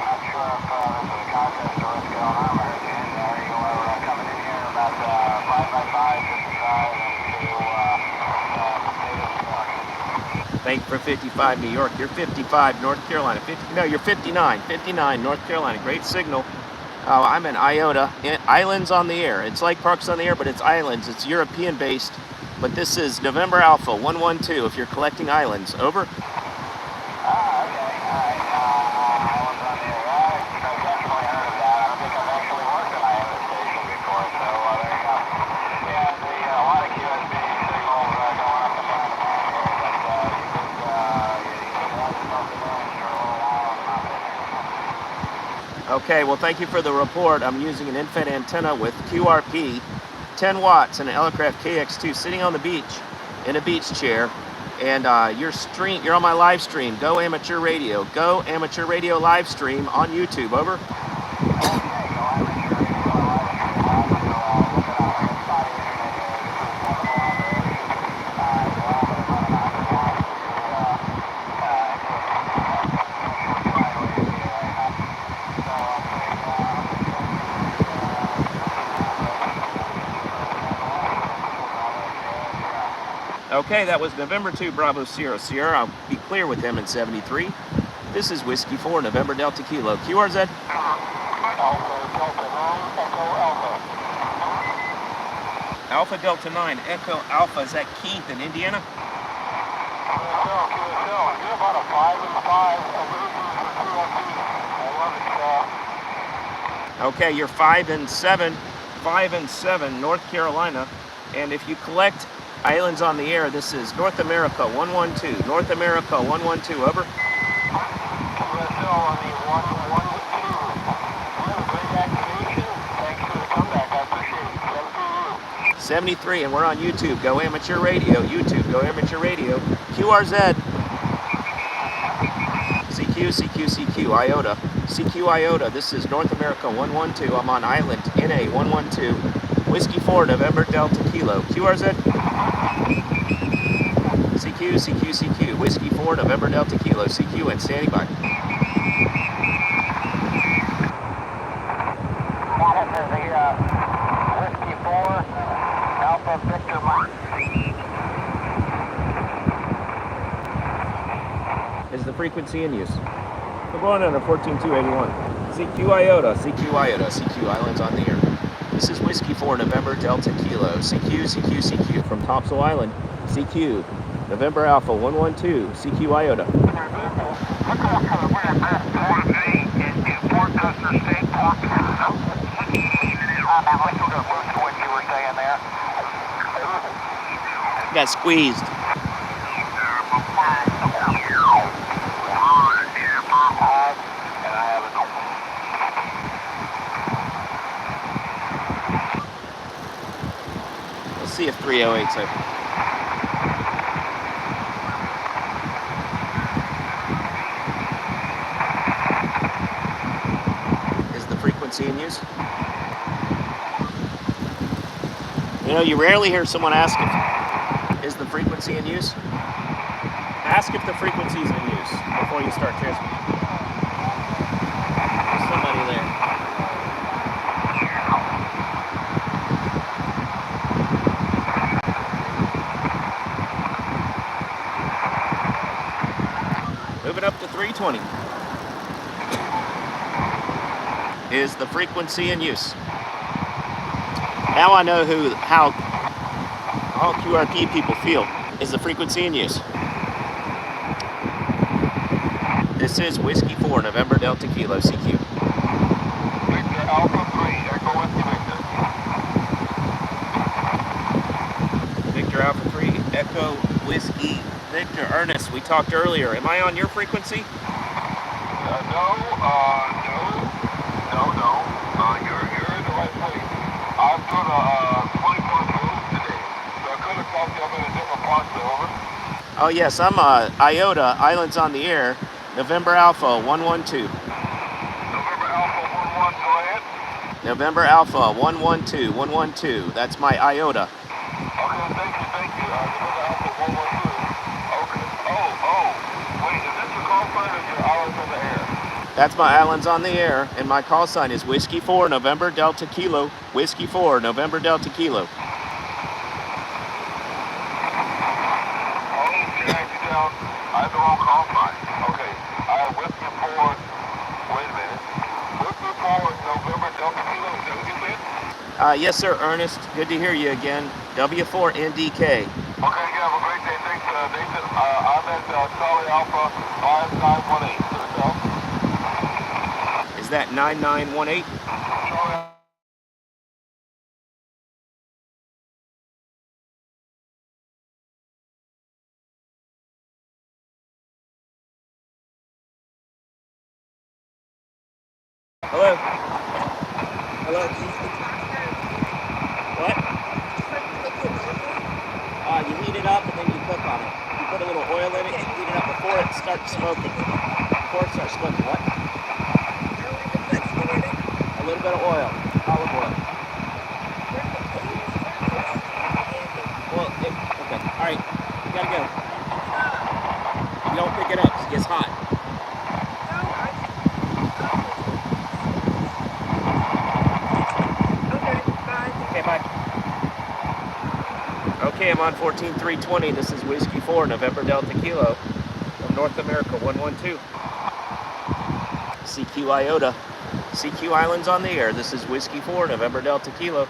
not sure if there's a contest or what's going on there. You were coming in here about 5x5, 55, and to Thank you for 55, New York. You're 55, North Carolina. No, you're 59. 59, North Carolina. Great signal. I'm in IOTA, Islands on the Air. It's like Parks on the Air, but it's islands. It's European-based, but this is November Alpha 112 if you're collecting islands. Over. okay, all right. Islands on the Air. I've definitely heard of that. I don't think I've actually worked at IOTA station before, so there you go. Yeah, a lot of QSB signals going up and down the band here, but you could have something in for a little while and not been here. Okay, well, thank you for the report. I'm using an infrared antenna with QRP, 10 watts, and an Elecraft KX2 sitting on the beach in a beach chair. And you're on my live stream. Go Amateur Radio. Go Amateur Radio live stream on YouTube. Over. Okay, that was November 2 Bravo Sierra Sierra. I'll be clear with them in 73. This is Whiskey 4 November Delta Kilo. QRZ. Alpha Delta 9 Echo Alpha. Is that Keith in Indiana? Okay, you're 5 and 7, 5 and 7, North Carolina. And if you collect islands on the air, this is North America 112. North America 112, over. 73, and we're on YouTube. Go Amateur Radio. YouTube. Go Amateur Radio. QRZ. CQ IOTA. CQ IOTA. This is North America 112. I'm on island NA-116. Whiskey 4 November Delta Kilo. QRZ. CQ. Whiskey 4 November Delta Kilo. CQ and standing by. This is the Whiskey 4 Alpha Victor Mike. Is the frequency in use? We're going on a 14281. CQ IOTA. CQ Islands on the air. This is Whiskey 4 November Delta Kilo. CQ from Topsail Island. CQ November Alpha 112. CQ IOTA. Got squeezed. Let's see if 308's open. Is the frequency in use? You know, you rarely hear someone ask if, is the frequency in use? Ask if the frequency is in use before you start transmitting. There's somebody there. Moving up to 320. Is the frequency in use? Now I know how all QRP people feel. Is the frequency in use? This is Whiskey 4 November Delta Kilo. CQ. Victor Alpha 3, Echo Whiskey Victor. Victor Alpha 3, Echo Whiskey Victor. Ernest, we talked earlier. Am I on your frequency? No. You're in the right place. I'm doing a 24 move today, so I could have called you up in a different part, over. Oh yes, I'm IOTA, Islands on the Air, November Alpha 112. November Alpha 11, go ahead. November Alpha 112. That's my IOTA. Okay, thank you. November Alpha 112. Okay. Wait, is this your call sign or your Islands on the Air? That's my Islands on the Air, and my call sign is Whiskey 4 November Delta Kilo. Whiskey 4 November Delta Kilo. Oh, drag you down. I have the wrong call sign. Okay. I have Whiskey 4. Wait a minute. Whiskey 4 November Delta Kilo. Is that what you said? Yes, sir, Ernest. Good to hear you again. W4NDK. Okay, you have a great day. Thanks, Nathan. I'm at Charlie Alpha 5918. Yourself? Is that 9918? Charlie Hello? What? You heat it up and then you cook on it. You put a little oil in it, you heat it up before it starts smoking. What? A little bit of oil, olive oil. Well, okay, all right, you gotta go. You don't pick it up, it gets hot. Okay, bye. Okay, I'm on 14320. This is Whiskey 4, November Delta Kilo from North America 112. CQ IOTA. CQ Islands on the air. This is Whiskey 4, November Delta Kilo.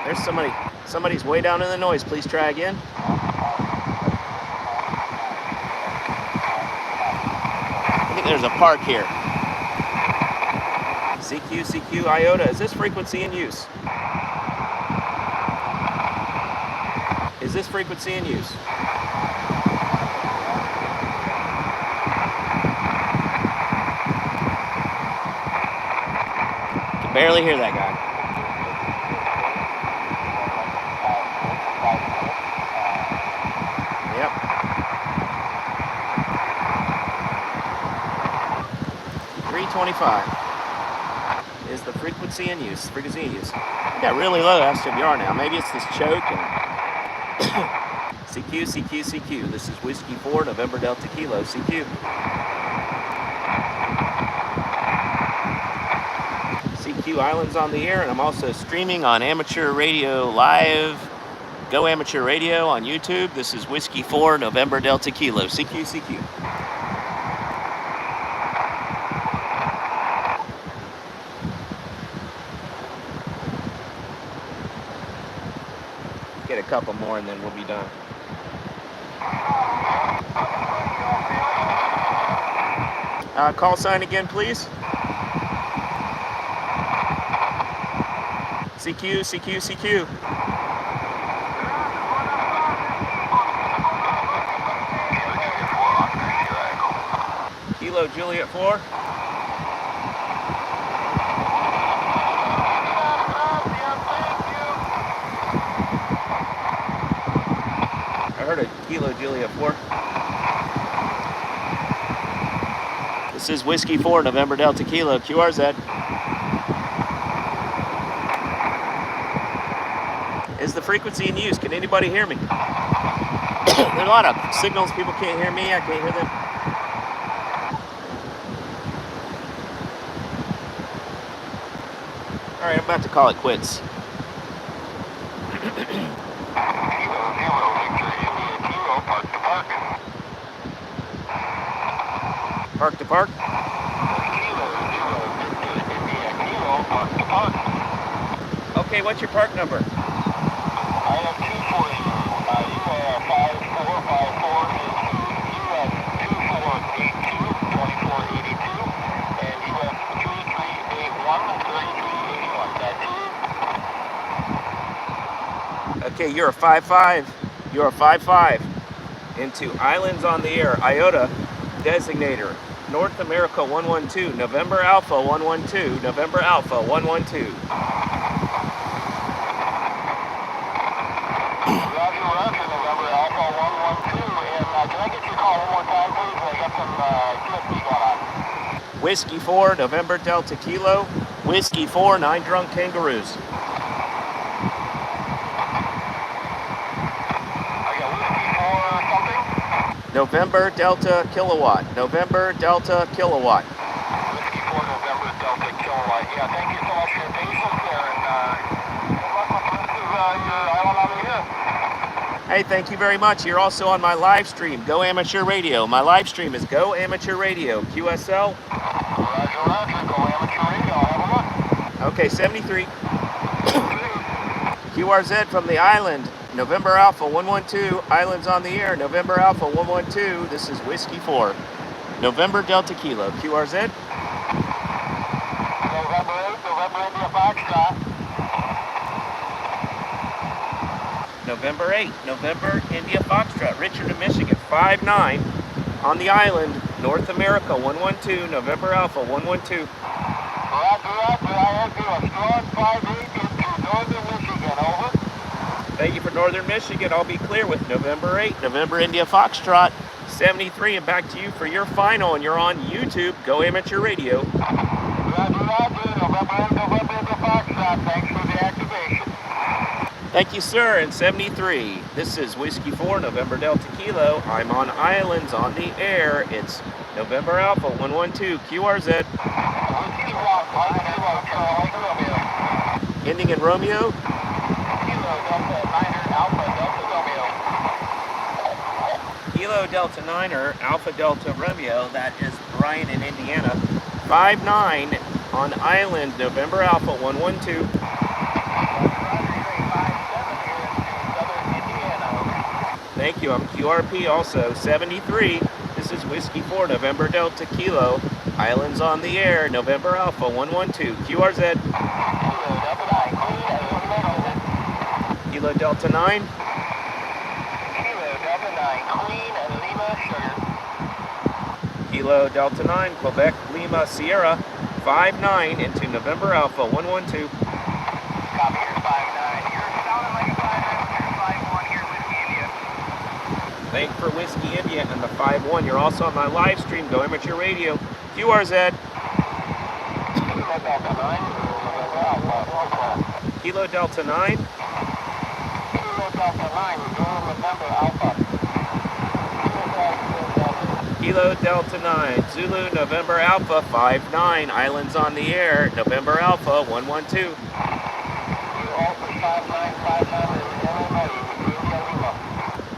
There's somebody. Somebody's way down in the noise. Please try again. I think there's a park here. CQ IOTA. Is this frequency in use? Is this frequency in use? Can barely hear that guy. Yep. 325 is the frequency in use. Frequency in use. We got really low SWR now. Maybe it's this choke. And CQ. This is Whiskey 4, November Delta Kilo. CQ. CQ Islands on the air, and I'm also streaming on Amateur Radio Live. Go Amateur Radio on YouTube. This is Whiskey 4, November Delta Kilo. CQ. Get a couple more and then we'll be done. Call sign again, please. CQ. Kilo Juliet 4. I heard a Kilo Juliet 4. This is Whiskey 4, November Delta Kilo, QRZ. Is the frequency in use? Can anybody hear me? There's a lot of signals. People can't hear me. I can't hear them. All right, I'm about to call it quits. Park to park. Okay, what's your park number? I have two for you. You have 5454 you have 2482, and you have 3381, 3381. That's it. Okay, you're a 5-5. You're a 5-5 into Islands on the Air, IOTA designator. North America 112, November Alpha 112, November Alpha 112. Roger, November Alpha 112. And can I get your call one more time, please? I got some USB going on. Whiskey 4, November Delta Kilo. Whiskey 4, 9 drunk kangaroos. I got Whiskey 4 something? November Delta Kilowatt. November Delta Kilowatt. Whiskey 4 November Delta Kilowatt. Yeah, thank you so much for your patience there, and good luck with the rest of your island on the air. Hey, thank you very much. You're also on my live stream, Go Amateur Radio. My live stream is Go Amateur Radio, QSL. Roger, Go Amateur Radio. Have a look. Okay, 73. QRZ from the island. November Alpha 112, Islands on the Air, November Alpha 112, this is Whiskey 4. November Delta Kilo, QRZ. November 8, November India Foxtrot. November 8, November India Foxtrot, Richard in Michigan, 5-9, on the island, North America 112, November Alpha 112. Roger, I have you a strong 5-8 into northern Michigan, over. Thank you for Northern Michigan. I'll be clear with November 8, November India Foxtrot, 73, and back to you for your final, and you're on YouTube, Go Amateur Radio. Roger, November 8, November India Foxtrot. Thanks for the activation. Thank you, sir, and 73. This is Whiskey 4, November Delta Kilo. I'm on Islands on the Air. It's November Alpha 112, QRZ. Whiskey 1, Ending in Romeo. Kilo Delta Niner Alpha Delta Romeo. Kilo Delta Niner Alpha Delta Romeo. That is Brian in Indiana. 59 on Island, November Alpha 112. Thank you. I'm QRP also. 73. This is Whiskey 4, November Delta Kilo. Islands on the air, November Alpha 112. QRZ. Kilo Delta 9. Kilo Delta 9, Queen and Lima Sugar. Kilo Delta 9, Quebec Lima Sierra. 59 into November Alpha 112. Copy, here's 59. You're sounding like a 59. Here's 51. Here's Whiskey India. Thank you for Whiskey India and the 51. You're also on my live stream, Go Amateur Radio. QRZ. Kilo Delta 9, Kilo Delta 9. Kilo Delta 9, November Alpha. Kilo Delta 9, Zulu November Alpha 59. Islands on the air, November Alpha 112.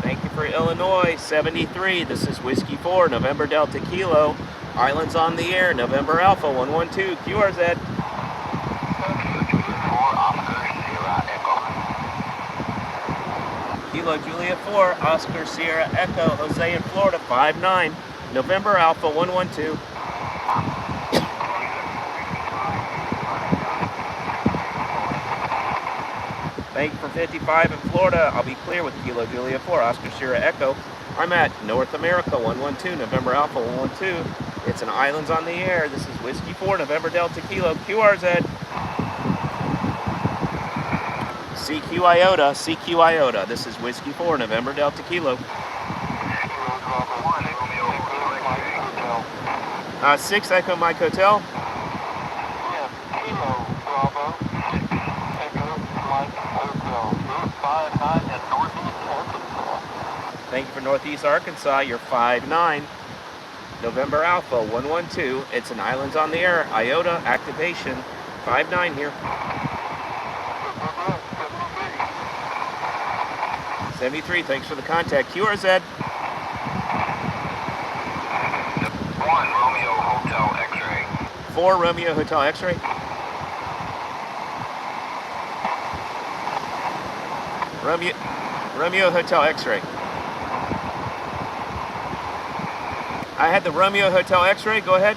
Thank you for Illinois. 73. This is Whiskey 4, November Delta Kilo. Islands on the air, November Alpha 112. QRZ. Kilo Juliet 4, Oscar Sierra Echo, Jose in Florida, 59. November Alpha 112. Thank you for 55 in Florida. I'll be clear with Kilo Juliet 4, Oscar Sierra Echo. I'm at North America 112, November Alpha 112. It's an Islands on the air. This is Whiskey 4, November Delta Kilo, QRZ. CQ IOTA, CQ IOTA. This is Whiskey 4, November Delta Kilo. 6 Echo Mike Hotel. Thank you for Northeast Arkansas. You're 59. November Alpha 112. It's an Islands on the air. IOTA activation. 59 here. 73. Thanks for the contact. QRZ. 1 Romeo Hotel X-ray. 4 Romeo Hotel X-ray. Romeo Hotel X-ray. I had the Romeo Hotel X-ray. Go ahead.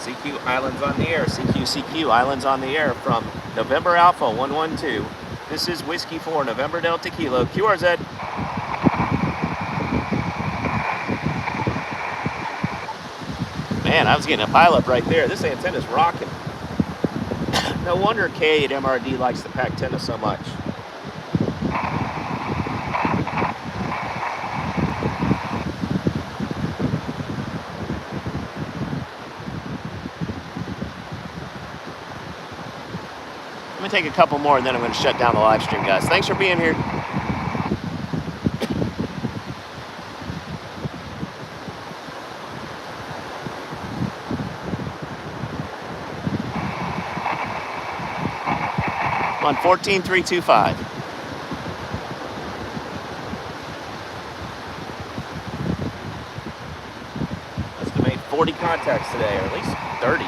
CQ Islands on the air. CQ Islands on the air from November Alpha 112. This is Whiskey 4, November Delta Kilo. QRZ. Man, I was getting a pileup right there. This antenna's rocking. No wonder K at MRD likes the Pac-10 so much. I'm going to take a couple more and then I'm going to shut down the live stream, guys. Thanks for being here. On 14325. Estimate 40 contacts today, or at least 30.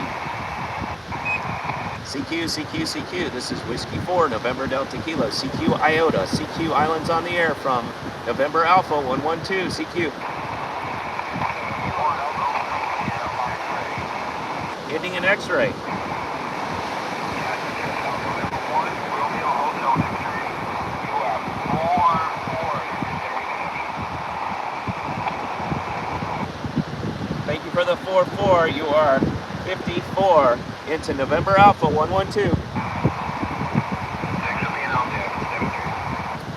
CQ. This is Whiskey 4, November Delta Kilo. CQ IOTA. CQ Islands on the air from November Alpha 112. CQ. Ending in X-ray. Thank you for the 4-4. You are 54 into November Alpha 112.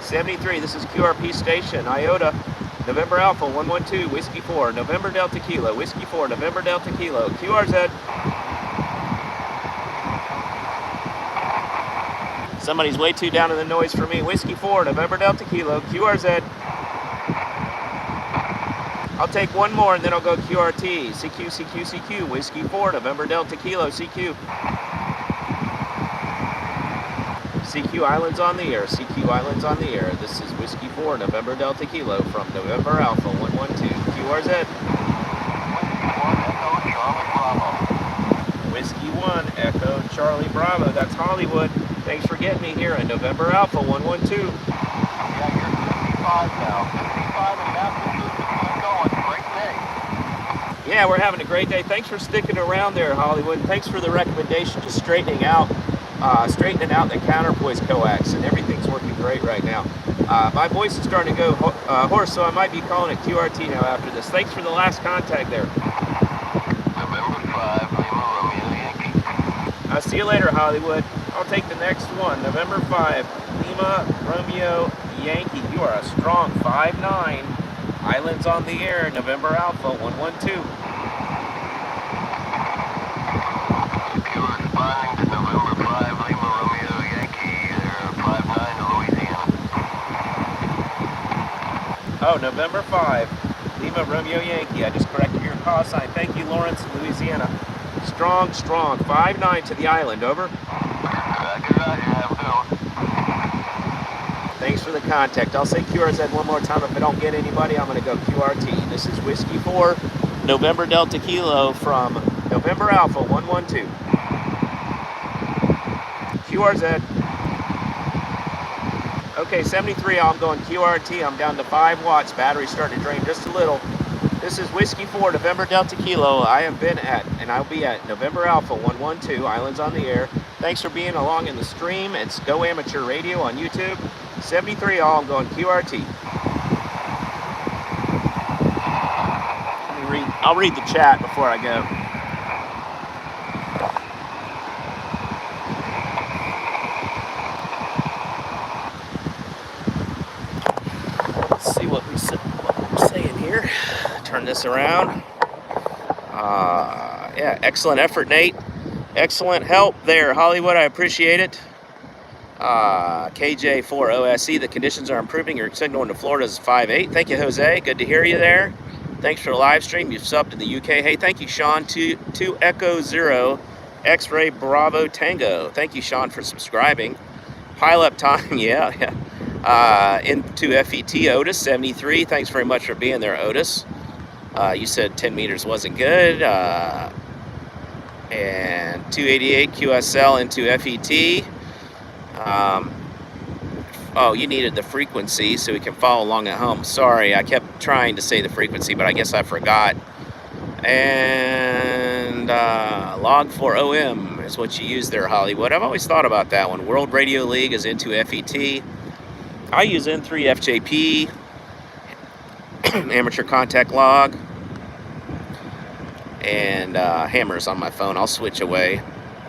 73. This is QRP station. IOTA. November Alpha 112. Whiskey 4. November Delta Kilo. Whiskey 4. November Delta Kilo. QRZ. Somebody's way too down in the noise for me. Whiskey 4. November Delta Kilo. QRZ. I'll take one more and then I'll go QRT. CQ, CQ, CQ. Whiskey 4, November Delta Kilo, CQ. CQ Islands on the air. CQ Islands on the air. This is Whiskey 4, November Delta Kilo from November Alpha 112. QRZ. Whiskey 1, Echo Charlie Bravo. That's Hollywood. Thanks for getting me here at November Alpha 112. Yeah, you're 55 now. 55 in Massachusetts. Keep going. Great day. Yeah, we're having a great day. Thanks for sticking around there, Hollywood. Thanks for the recommendation, just straightening out the counterpoise coax, and everything's working great right now. My voice is starting to go hoarse, so I might be calling it QRT now after this. Thanks for the last contact there. November 5, Lima Romeo Yankee. I'll see you later, Hollywood. I'll take the next one. November 5, Lima Romeo Yankee. You are a strong 5'9". Islands on the air, November Alpha 112. If you're responding to November 5, Lima Romeo Yankee, they're 5'9" to Louisiana. Oh, November 5, Lima Romeo Yankee. I just corrected your call sign. Thank you, Lawrence, Louisiana. Strong, 5'9" to the island, over. Roger, have a good one. Thanks for the contact. I'll say QRZ one more time. If I don't get anybody, I'm going to go QRT. This is Whiskey 4, November Delta Kilo from November Alpha 112. QRZ. Okay, 73, I'm going QRT. I'm down to 5 watts. Battery's starting to drain just a little. This is Whiskey 4, November Delta Kilo. I have been at, and I'll be at November Alpha 112, Islands on the Air. Thanks for being along in the stream. It's Go Amateur Radio on YouTube. 73 all, I'm going QRT. I'll read the chat before I go. Let's see what we're saying here. Turn this around. Yeah, excellent effort, Nate. Excellent help there, Hollywood. I appreciate it. KJ4OSE, the conditions are improving. Your signal into Florida is 5.8. Thank you, Jose. Good to hear you there. Thanks for the live stream. You've subbed in the UK. Hey, thank you, Sean. 2 Echo 0 X-Ray Bravo Tango. Thank you, Sean, for subscribing. Pile up time. Yeah. Into FET Otis 73. Thanks very much for being there, Otis. You said 10 meters wasn't good. And 288 QSL into FET. Oh, you needed the frequency so we can follow along at home. Sorry, I kept trying to say the frequency, but I guess I forgot. And log 4 OM is what you use there, Hollywood. I've always thought about that one. World Radio League is into FET. I use N3 FJP, amateur contact log, and hammers on my phone. I'll switch away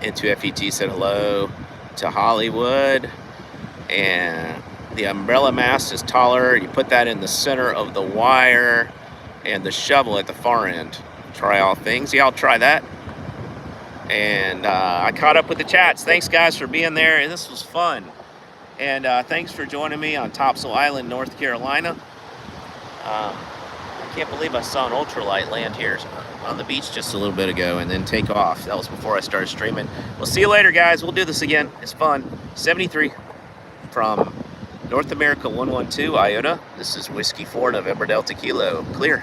into FET. Said hello to Hollywood. And the umbrella mast is taller. You put that in the center of the wire and the shovel at the far end. Try all things. Yeah, I'll try that. And I caught up with the chats. Thanks, guys, for being there. And this was fun. And thanks for joining me on Topsail Island, North Carolina. I can't believe I saw an ultralight land here on the beach just a little bit ago and then take off. That was before I started streaming. We'll see you later, guys. We'll do this again. It's fun. 73 from North America 112 IOTA. This is Whiskey 4 November Delta Kilo. Clear.